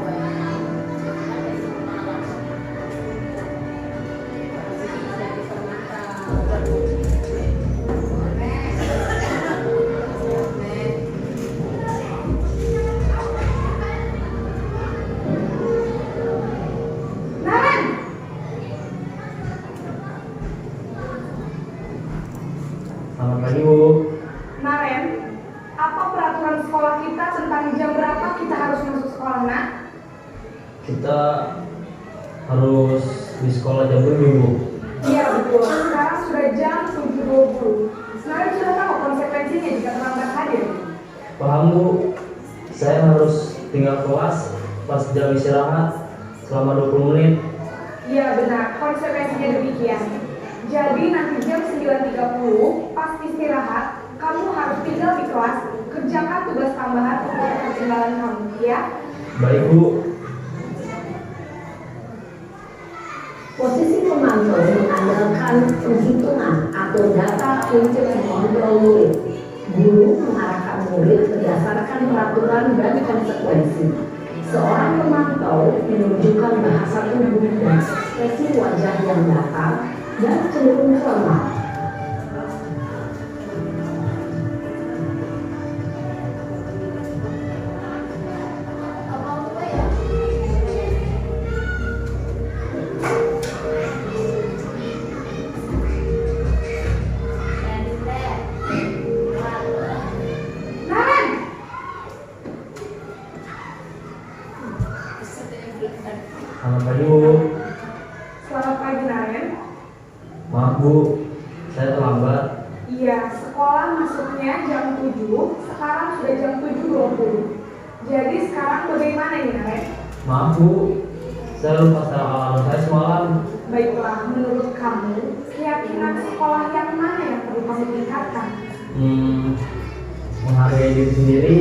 Selamat pagi, Bu. Naren, apa peraturan sekolah kita tentang jam berapa kita harus masuk sekolah, nak? Kita harus di sekolah jam 7, Bu. Iya betul, sekarang sudah jam 7.20. Naren sudah tahu konsekuensinya jika terlambat hadir. Paham, Bu. Saya harus tinggal kelas pas jam istirahat selama 20 menit. Iya benar, konsekuensinya demikian. Jadi nanti jam 9.30 pas istirahat, kamu harus tinggal di kelas, kerjakan tugas tambahan untuk ketertinggalan kamu, ya? Baik Bu. Posisi pemantau mengandalkan penghitungan atau data untuk mengontrol murid. Guru mengarahkan murid berdasarkan peraturan dan konsekuensi. Seorang pemantau menunjukkan bahasa tubuh dan ekspresi wajah yang datar dan cenderung formal. Selamat pagi Bu. Selamat pagi, Naren. Maaf Bu, saya terlambat. Iya, sekolah masuknya jam 7, sekarang sudah jam 7.20. Jadi sekarang bagaimana ini, Naren? Maaf Bu, saya lupa secara alarm saya semalam. Baiklah, menurut kamu, keyakinan sekolah yang mana yang perlu kamu tingkatkan? Menghargai diri sendiri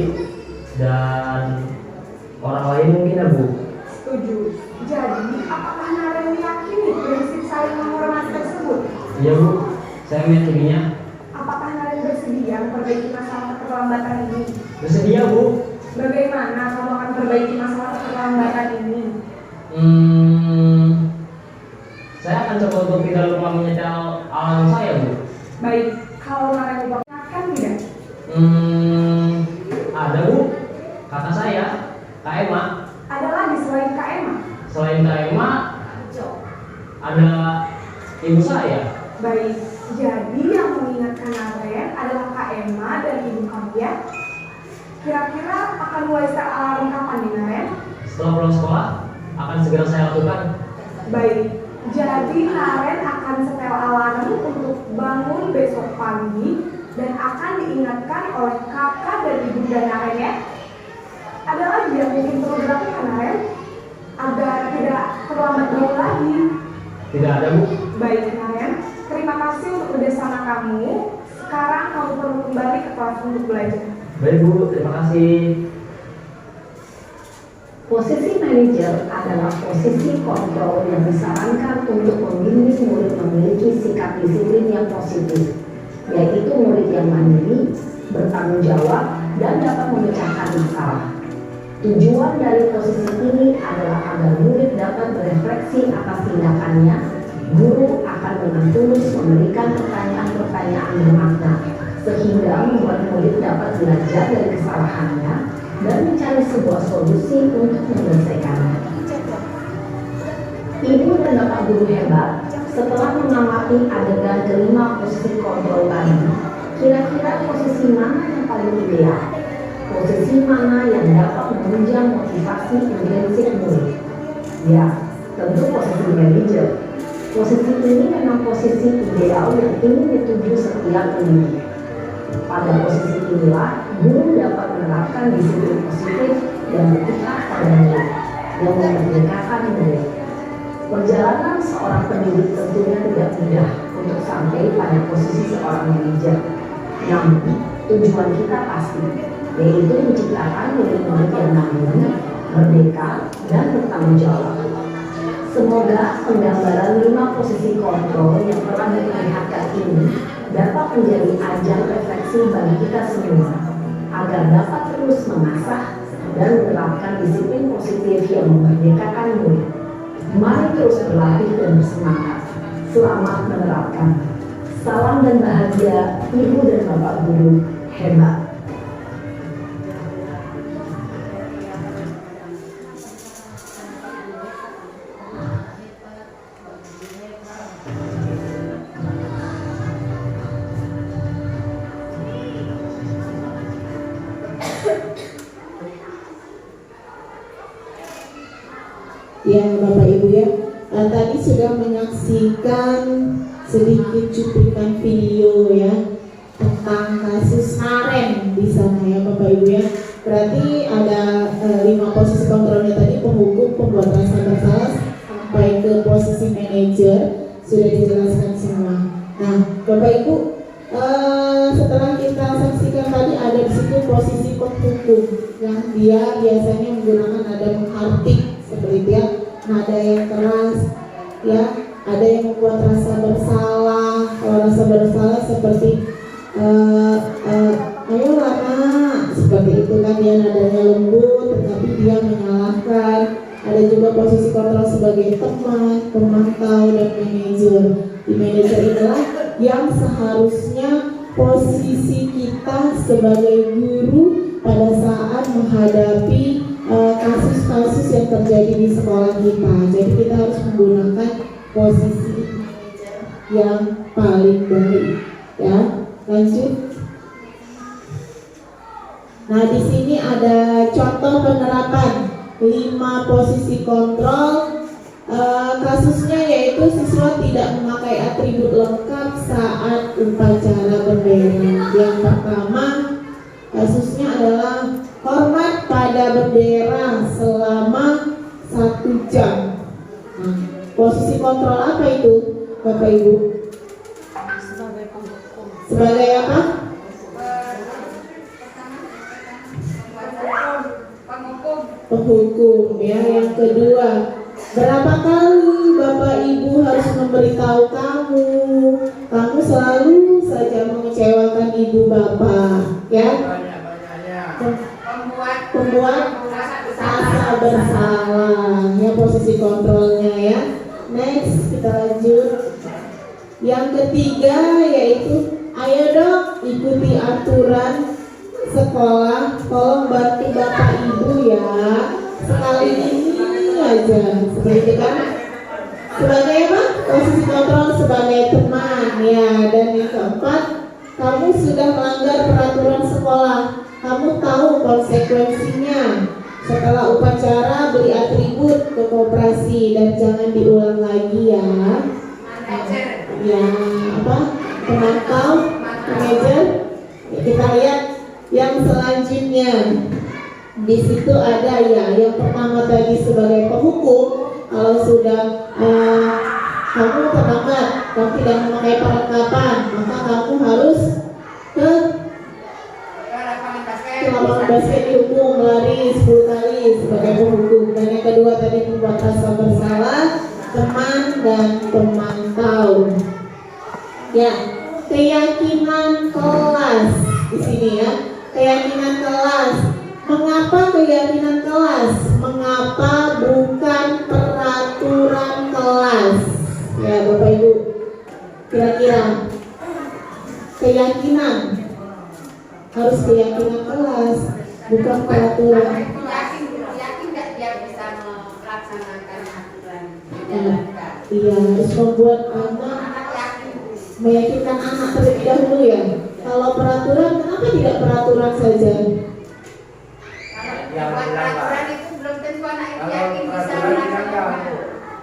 dan orang lain mungkin ya Bu. Setuju. Jadi, apakah Naren meyakini prinsip saling menghormati tersebut? Iya Bu, saya meyakininya. Apakah Naren bersedia memperbaiki masalah keterlambatan ini? Bersedia Bu. Bagaimana kamu akan perbaiki masalah keterlambatan ini? Saya akan coba untuk tidak lupa menyetel alarm saya Bu. Baik, kalau Naren lupa ingatkan tidak? Ada Bu, kakak saya, Kak Emma. Ada lagi selain Kak Emma? Selain Kak Emma, ada ibu saya. Baik, jadi yang mengingatkan Naren adalah Kak Emma dan ibu kamu ya? Kira-kira akan mulai setel alarm kapan nih, Naren? Setelah pulang sekolah, akan segera saya lakukan. Baik, jadi Naren akan setel alarm untuk bangun besok pagi dan akan diingatkan oleh kakak dan ibunda Naren ya? Ada lagi yang mungkin perlu dilakukan, Naren? Agar tidak terlambat jauh lagi. Tidak ada Bu. Baik, Naren. Terima kasih untuk kerjasama kamu. Sekarang kamu perlu kembali ke kelas untuk belajar. Baik Bu, terima kasih. Posisi manajer adalah posisi kontrol yang disarankan untuk membimbing murid memiliki sikap disiplin yang positif, yaitu murid yang mandiri, bertanggung jawab, dan dapat memecahkan masalah. Tujuan dari posisi ini adalah agar murid dapat berefleksi atas tindakannya. Guru akan dengan tulus memberikan pertanyaan-pertanyaan bermakna, sehingga membuat murid dapat belajar dari kesalahannya dan mencari sebuah solusi untuk menyelesaikannya. Ibu dan Bapak guru hebat, setelah mengamati adegan kelima posisi kontrol tadi, kira-kira posisi mana yang paling ideal? Posisi mana yang dapat menunjang motivasi intrinsik murid? Ya, tentu posisi manajer. Posisi ini memang posisi ideal yang ingin dituju setiap pendidik. Pada posisi inilah, guru dapat menerapkan disiplin positif dan berpihak pada murid, yang memerdekakan murid. Perjalanan seorang pendidik tentunya tidak mudah untuk sampai pada posisi seorang manajer. Namun, tujuan kita pasti, yaitu menciptakan murid-murid yang mandiri, merdeka, dan bertanggung jawab. Semoga penggambaran 5 posisi kontrol yang telah diperlihatkan ini dapat menjadi ajang refleksi bagi kita semua, agar dapat terus mengasah dan menerapkan disiplin positif yang memerdekakan murid. Mari terus berlatih dan bersemangat. Selamat menerapkan. Salam dan bahagia Ibu dan Bapak guru hebat. Ya Bapak Ibu ya, tadi sudah menyaksikan sedikit cuplikan video ya tentang kasus Naren di sana ya Bapak Ibu ya. Berarti ada 5 posisi kontrolnya tadi, penghukum, pembuat rasa bersalah, sampai ke posisi manajer sudah dijelaskan semua. Nah Bapak Ibu, setelah kita saksikan tadi ada di situ posisi penghukum dia biasanya menggunakan nada menghardik seperti itu ya, nada yang keras ya, ada yang membuat rasa bersalah. Kalau rasa bersalah seperti ayolah nak, seperti itu kan, dia nadanya lembut tetapi dia menyalahkan. Ada juga posisi kontrol sebagai teman, pemantau, dan manajer. Di manajer inilah yang seharusnya posisi kita sebagai guru pada saat menghadapi kasus-kasus yang terjadi di sekolah kita. Jadi kita harus menggunakan posisi manajer yang paling baik. Ya, lanjut. Nah, di sini ada contoh penerapan 5 posisi kontrol. Kasusnya yaitu siswa tidak memakai atribut lengkap saat upacara bendera. Yang pertama, kasusnya adalah hormat pada bendera selama 1 jam. Nah, posisi kontrol apa itu, Bapak Ibu? Sebagai apa? Penghukum ya. Yang kedua, berapa kali Bapak Ibu harus memberitahu kamu selalu saja mengecewakan ibu bapak ya, pembuat rasa bersalah ya, posisi kontrolnya ya. Next, kita lanjut. Yang ketiga yaitu ayo dong ikuti aturan sekolah, tolong bantu Bapak Ibu ya, sekali ini aja, seperti itu kan. Sebagai apa? Posisi kontrol sebagai teman ya. Dan yang keempat, kamu sudah melanggar peraturan sekolah, kamu tahu konsekuensinya. Setelah upacara beli atribut ke koperasi dan jangan diulang lagi ya. Ya apa? Pemantau, manajer. Ya, kita lihat yang selanjutnya. Di situ ada ya, yang pertama tadi sebagai penghukum. Kalau sudah kamu terlambat, kamu tidak memakai perlengkapan, maka kamu harus ke lapangan basket dihukum lari 10 kali sebagai penghukum. Dan yang kedua tadi membuat rasa bersalah teman dan pemantau. Ya, keyakinan kelas di sini ya, keyakinan kelas. Mengapa keyakinan kelas? Mengapa bukan peraturan kelas? Ya Bapak Ibu, kira-kira keyakinan, harus keyakinan kelas, bukan peraturan. Yakin nggak dia bisa melaksanakan aturan menjalankan? Iya, harus membuat anak, meyakinkan anak terlebih dahulu ya. Kalau peraturan, kenapa tidak peraturan saja? Peraturan itu belum tentu anak itu yakin bisa melaksanakan.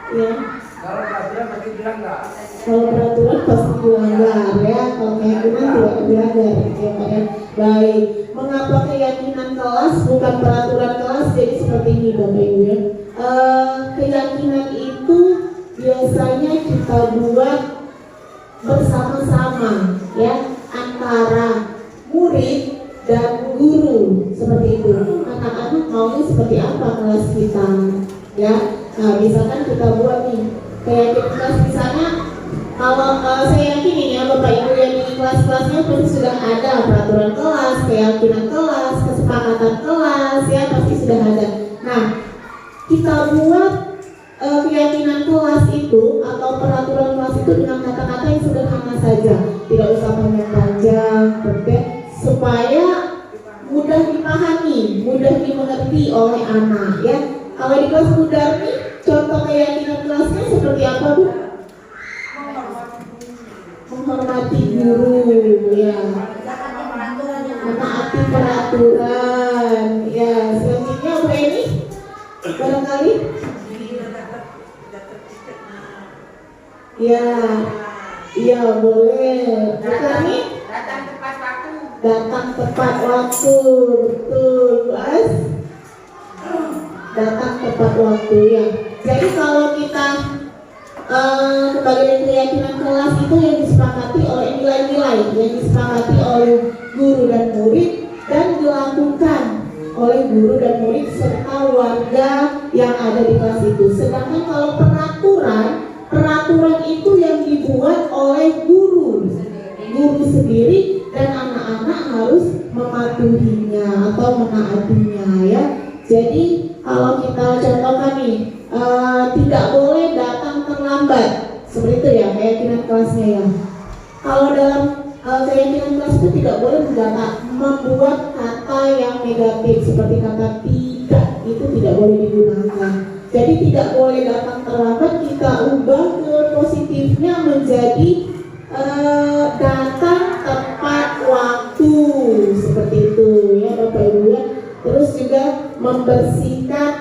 Ya. Kalau peraturan pasti bilang enggak. Kalau peraturan pasti dilanggar ya. Kalau keyakinan tidak dilanggar ya Pak ya. Baik. Mengapa keyakinan kelas bukan peraturan kelas? Jadi seperti ini Bapak Ibu ya. Keyakinan itu biasanya kita buat bersama-sama ya, antara murid dan guru, seperti itu. Anak-anak maunya seperti apa kelas kita ya. Nah misalkan kita buat nih keyakinan kelas, misalnya kalau saya yakin ini ya Bapak Ibu yang di kelas-kelasnya pasti sudah ada peraturan kelas, keyakinan kelas, kesepakatan kelas ya, pasti sudah ada. Nah kita buat keyakinan kelas itu atau peraturan kelas itu dengan kata-kata yang sederhana saja, tidak usah panjang-panjang, supaya mudah dipahami, mudah dimengerti oleh anak ya. Kalau di kelas Mudarni, contoh keyakinan kelasnya seperti apa Bu? Menghormati guru ya, menaati peraturan ya. Selanjutnya apa ini? Barangkali? Ya, iya boleh. Bukan nih? Datang tepat waktu. Datang tepat waktu, betul Mas. Datang tepat waktu ya. Jadi kalau kita kembali keyakinan kelas itu yang disepakati oleh nilai-nilai yang disepakati oleh guru dan murid dan dilakukan oleh guru dan murid serta warga yang ada di kelas itu. Sedangkan kalau peraturan itu yang dibuat oleh guru sendiri dan anak-anak harus mematuhinya atau menaatinya ya. Jadi kalau kita contohkan nih, tidak boleh datang terlambat, seperti itu ya keyakinan kelasnya ya. Kalau dalam keyakinan kelas itu tidak boleh membuat kata yang negatif seperti kata tidak, itu tidak boleh digunakan. Jadi tidak boleh datang terlambat, kita ubah ke positifnya menjadi datang tepat waktu, seperti itu ya Bapak Ibu ya. Terus juga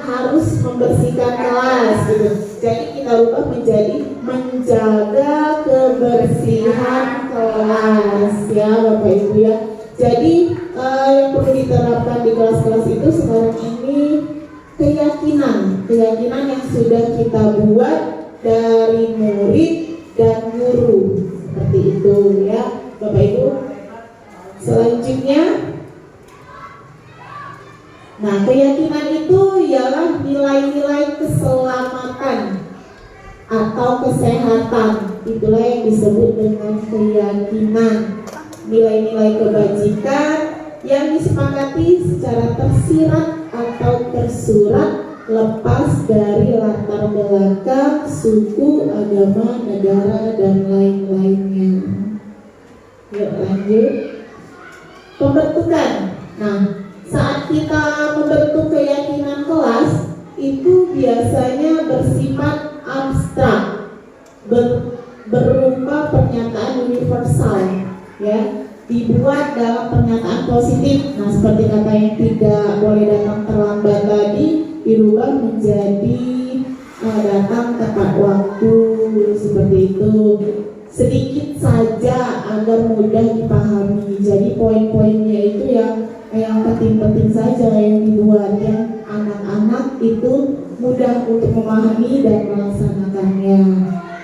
harus membersihkan kelas gitu. Jadi kita ubah menjadi menjaga kebersihan kelas ya Bapak Ibu ya. Jadi yang perlu diterapkan di kelas-kelas itu sekarang ini keyakinan yang sudah kita buat dari murid dan guru, seperti itu ya Bapak Ibu. Selanjutnya, nah keyakinan itu ialah nilai-nilai keselamatan atau kesehatan. Itulah yang disebut dengan keyakinan. Nilai-nilai kebajikan yang disepakati secara tersirat atau tersurat lepas dari latar belakang, suku, agama, negara, dan lain-lainnya. Yuk lanjut. Pembentukan. Nah, saat kita membentuk keyakinan kelas itu biasanya bersifat abstrak, berupa pernyataan universal ya, dibuat dalam pernyataan positif. Nah, seperti kata yang tidak boleh datang terlambat tadi dirubah menjadi datang tepat waktu, seperti itu. Sedikit saja agar mudah dipahami. Jadi poin-poinnya itu yang penting-penting saja yang dibuat, yang anak-anak itu mudah untuk memahami dan melaksanakannya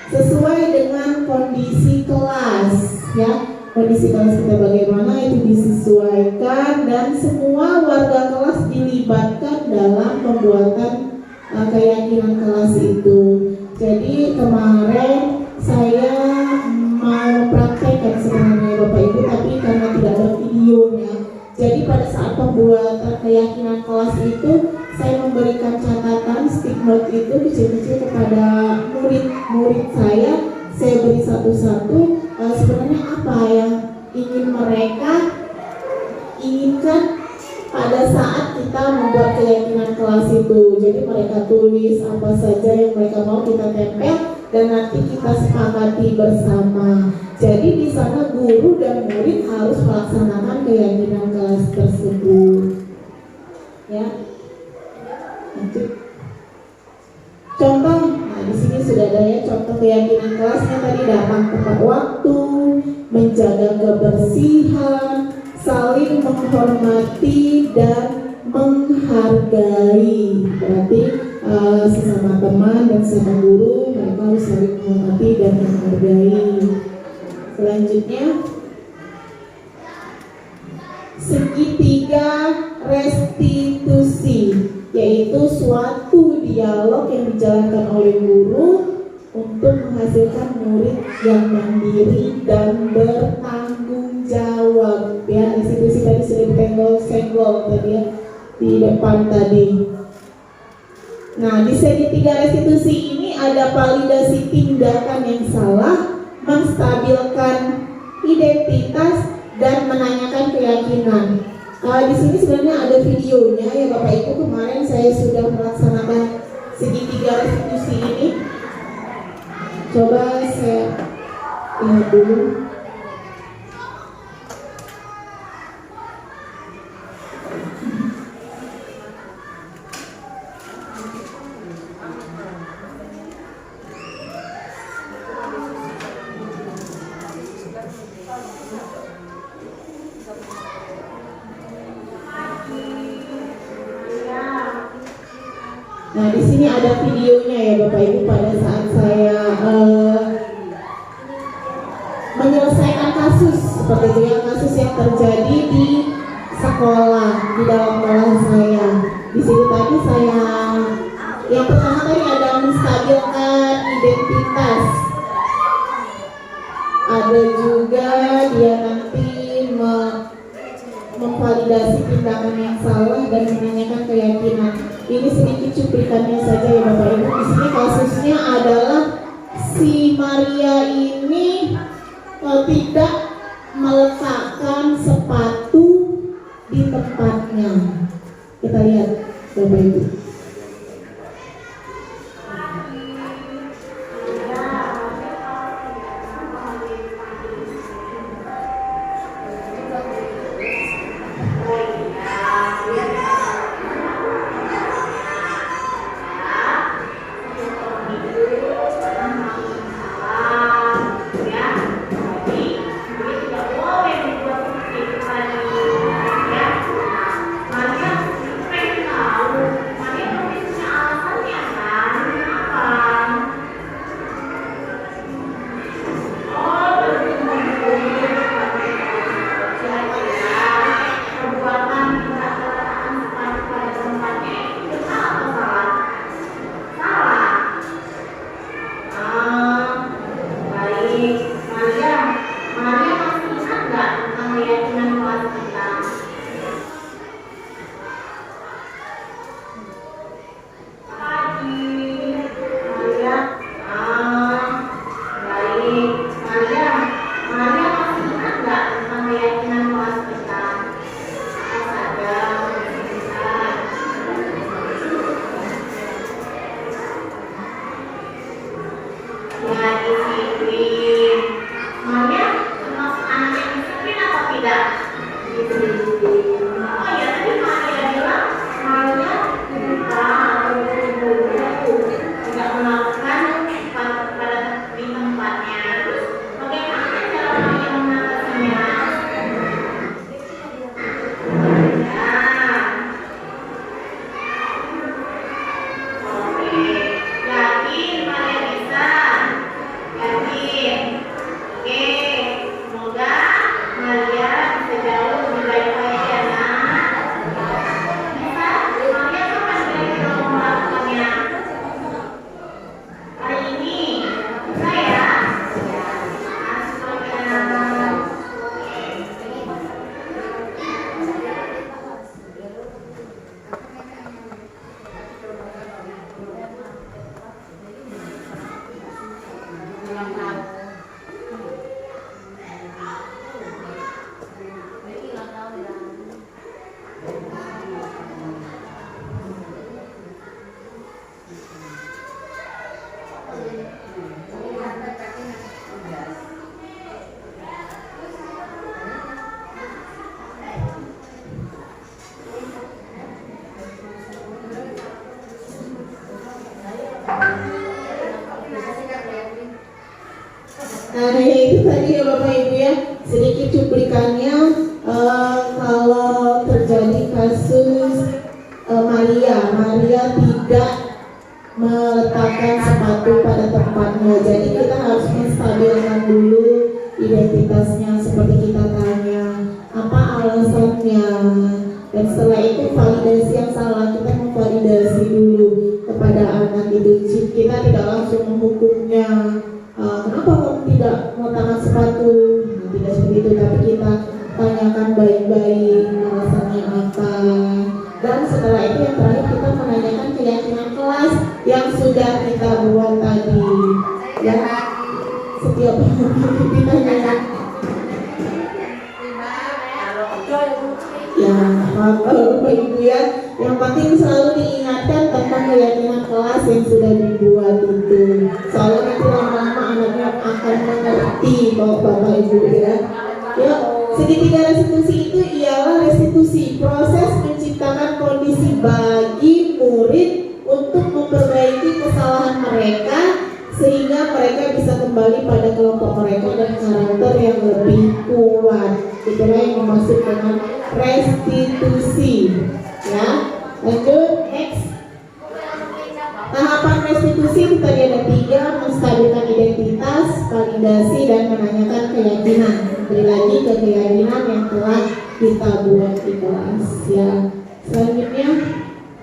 sesuai dengan kondisi kelas ya. Kondisi kelas kita bagaimana itu disesuaikan dan semua warga kelas dilibatkan dalam pembuatan keyakinan kelas itu. Jadi kemarin saya mau praktekkan sebenarnya Bapak Ibu, tapi karena tidak ada videonya, jadi pada saat pembuatan keyakinan kelas itu saya memberikan catatan stick note itu kecil-kecil kepada murid-murid saya beri satu-satu sebenarnya apa yang ingin mereka inginkan pada saat kita membuat keyakinan kelas itu. Jadi mereka tulis apa saja yang mereka mau, kita tempel dan nanti kita sepakati bersama. Jadi di sana guru dan murid harus melaksanakan keyakinan kelas tersebut. Ya. Lanjut. Contoh, nah di sini sudah ada ya contoh keyakinan kelasnya tadi: datang tepat waktu, menjaga kebersihan, saling menghormati dan menghargai. Berarti sesama teman dan sesama guru mereka harus saling menghormati dan menghargai. Selanjutnya, segitiga restitusi, yaitu suatu dialog yang dijalankan oleh guru untuk menghasilkan murid yang mandiri dan bertanggung jawab. Ya, restitusi tadi sudah ditenggol-senggol tadi ya di depan tadi. Nah, di segitiga restitusi ini ada validasi tindakan yang salah, menstabilkan identitas, dan menanyakan keyakinan. Di sini sebenarnya ada videonya ya Bapak Ibu. Kemarin saya sudah melaksanakan segitiga restitusi ini. Coba saya lihat dulu. Nah, di sini ada videonya ya Bapak Ibu pada saat saya menyelesaikan kasus seperti itu ya, kasus yang terjadi di sekolah di dalam kelas saya. Di situ tadi saya yang pertama tadi ada menstabilkan identitas. Ada juga dia nanti memvalidasi tindakan yang salah dan menanyakan keyakinan. Ini sedikit cuplikannya saja ya Bapak Ibu. Di sini kasusnya adalah si Maria ini tidak meletakkan sepatu di tempatnya. Kita lihat Bapak Ibu. Nah itu tadi ya Bapak Ibu ya, sedikit cuplikannya kalau terjadi kasus Maria tidak meletakkan sepatu pada tempatnya. Jadi kita harus menstabilkan dulu identitasnya, seperti kita tanya apa alasannya, dan setelah itu validasi yang salah kita memvalidasi dulu kepada anak itu. Kita tidak langsung menghukumnya. Kenapa kamu tidak meletakkan sepatu? Tidak seperti itu, tapi kita tanyakan baik-baik alasannya apa. Dan setelah itu yang terakhir kita menanyakan keyakinan kelas yang sudah kita buat tadi. Ya, setiap kita nanya. Ya, Bapak Ibu ya, yang penting selalu diingatkan tentang keyakinan kelas yang sudah dibuat itu. Soalnya nanti lama-lama anaknya akan mengerti kalau Bapak Ibu ya. Yuk, segitiga restitusi itu ialah restitusi, proses menciptakan kondisi bagi murid untuk memperbaiki kesalahan mereka sehingga mereka bisa kembali pada kelompok mereka dan karakter yang lebih kuat. Itulah yang dimaksud dengan restitusi. Ya, lanjut next. Tahapan restitusi itu tadi ada 3: menstabilkan identitas, validasi, dan menanyakan keyakinan. Kembali lagi ke keyakinan yang telah kita buat di kelas ya. Selanjutnya,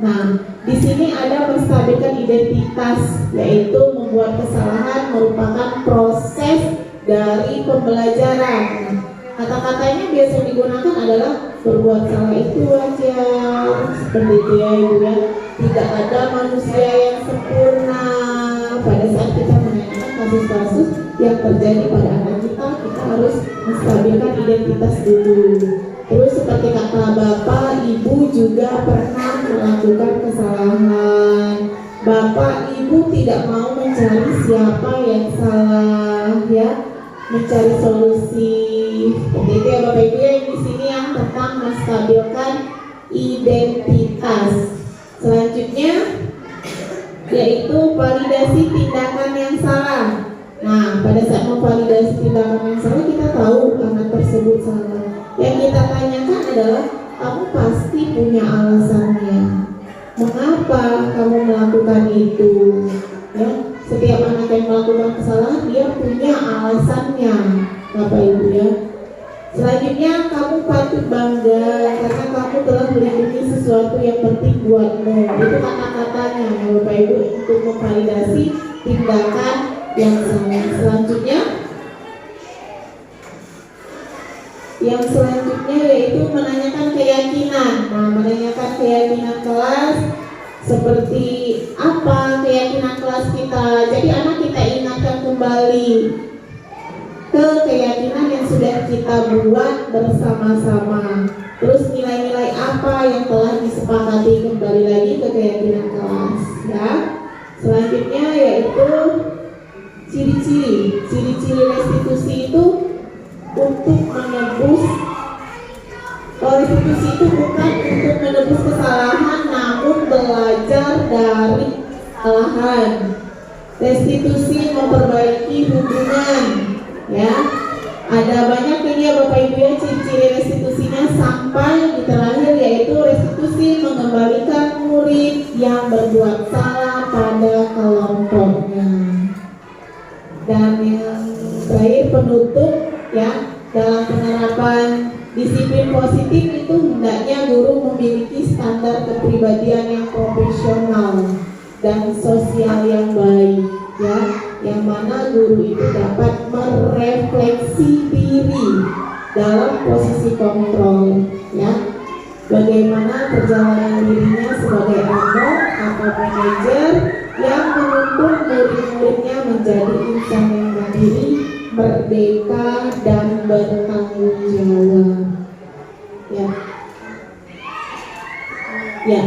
nah di sini ada menstabilkan identitas, yaitu membuat kesalahan merupakan proses dari pembelajaran. Kata-katanya biasa digunakan adalah berbuat salah itu wajar, seperti itu ya Ibu ya. Tidak ada manusia yang sempurna. Pada saat kita menanyakan kasus-kasus yang terjadi pada anak kita harus menstabilkan identitas dulu. Terus seperti kata Bapak, Ibu juga pernah melakukan kesalahan. Bapak, Ibu tidak mau mencari siapa yang salah ya, mencari solusi. Seperti itu ya Bapak Ibu ya, di sini yang tentang menstabilkan identitas. Selanjutnya yaitu validasi tindakan yang salah. Nah, pada saat memvalidasi tindakan yang salah, kita tahu anak tersebut salah. Yang kita tanyakan adalah, kamu pasti punya alasannya. Mengapa kamu melakukan itu? Ya, setiap anak yang melakukan kesalahan dia punya alasannya, Bapak Ibu ya. Selanjutnya, kamu patut bangga karena kamu telah melindungi sesuatu yang penting buatmu. Itu kata-katanya Bapak Ibu untuk memvalidasi tindakan yang salah. Yang selanjutnya yaitu menanyakan keyakinan. Nah, menanyakan keyakinan kelas seperti apa keyakinan kelas kita. Jadi anak kita ingatkan kembali ke keyakinan yang sudah kita buat bersama-sama. Terus nilai-nilai apa yang telah disepakati, kembali lagi ke keyakinan kelas ya. Selanjutnya yaitu ciri-ciri restitusi itu untuk menebus. Restitusi itu bukan untuk menebus kesalahan, namun belajar dari kesalahan. Restitusi memperbaiki hubungan ya. Ada banyak ini ya Bapak Ibu ya, ciri-ciri restitusinya sampai di terakhir yaitu restitusi mengembalikan murid yang berbuat salah pada kelompoknya. Dan yang terakhir penutup ya, dalam penerapan disiplin positif itu hendaknya guru memiliki standar kepribadian yang profesional dan sosial yang baik ya, yang mana guru itu dapat merefleksi diri dalam posisi kontrol ya, bagaimana perjalanan dirinya sebagai owner atau manajer yang menuntun murid-muridnya menjadi insan yang mandiri, merdeka dan bertanggung jawab ya.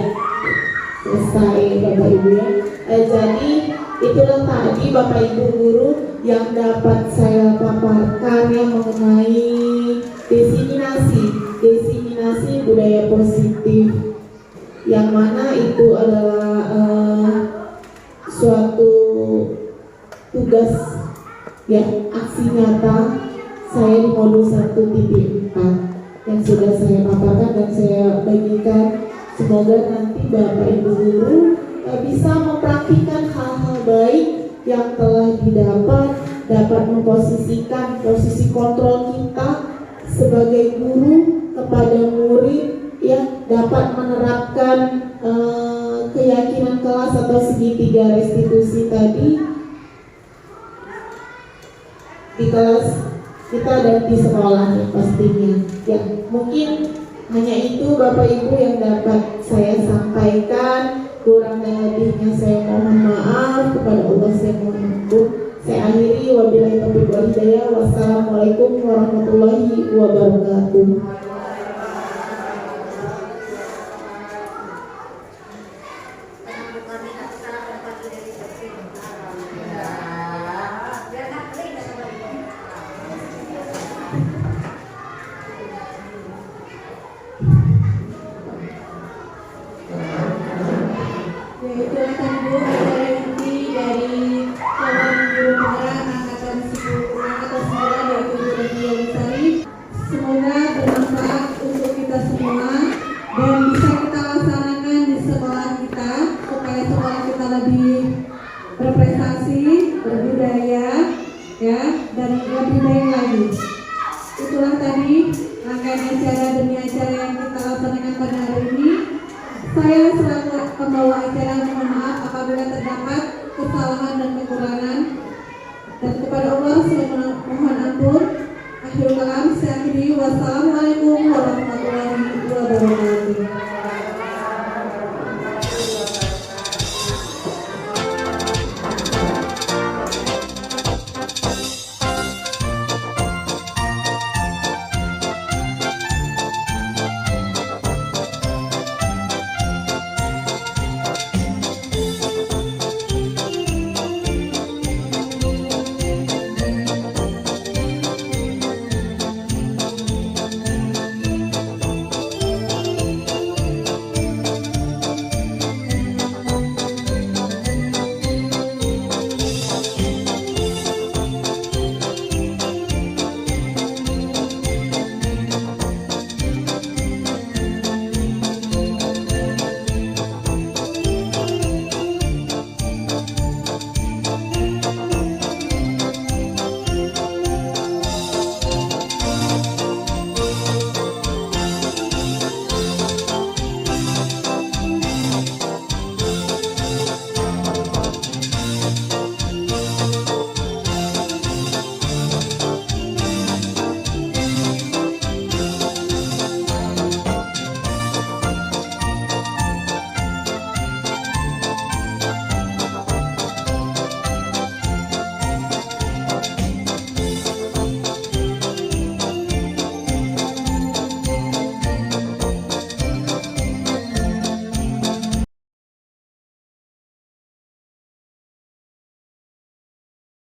Selesai Bapak Ibu ya. Jadi itulah tadi Bapak Ibu guru yang dapat saya paparkan yang mengenai diseminasi budaya positif, yang mana itu adalah suatu tugas ya, aksi nyata saya di modul 1.4 yang sudah saya paparkan dan saya bagikan. Semoga nanti Bapak Ibu guru bisa mempraktikkan hal-hal baik yang telah didapat, dapat memposisikan posisi kontrol kita sebagai guru kepada murid ya, dapat menerapkan keyakinan kelas atau segitiga restitusi tadi di kelas kita dan di sekolah ya, pastinya ya. Mungkin hanya itu Bapak Ibu yang dapat saya sampaikan. Kurang dan lebihnya saya mohon maaf, kepada Allah saya mohon ampun. Saya akhiri, wabillahi taufiq wal hidayah. Wassalamualaikum warahmatullahi wabarakatuh. Yaitu akan Bu acara inti dari Kawan Guru Penggerak Angkatan 9 yaitu Bu Nadia Lestari. Semoga bermanfaat untuk kita semua dan bisa kita laksanakan di sekolah kita supaya sekolah kita lebih berprestasi, berbudaya ya, dan lebih baik lagi.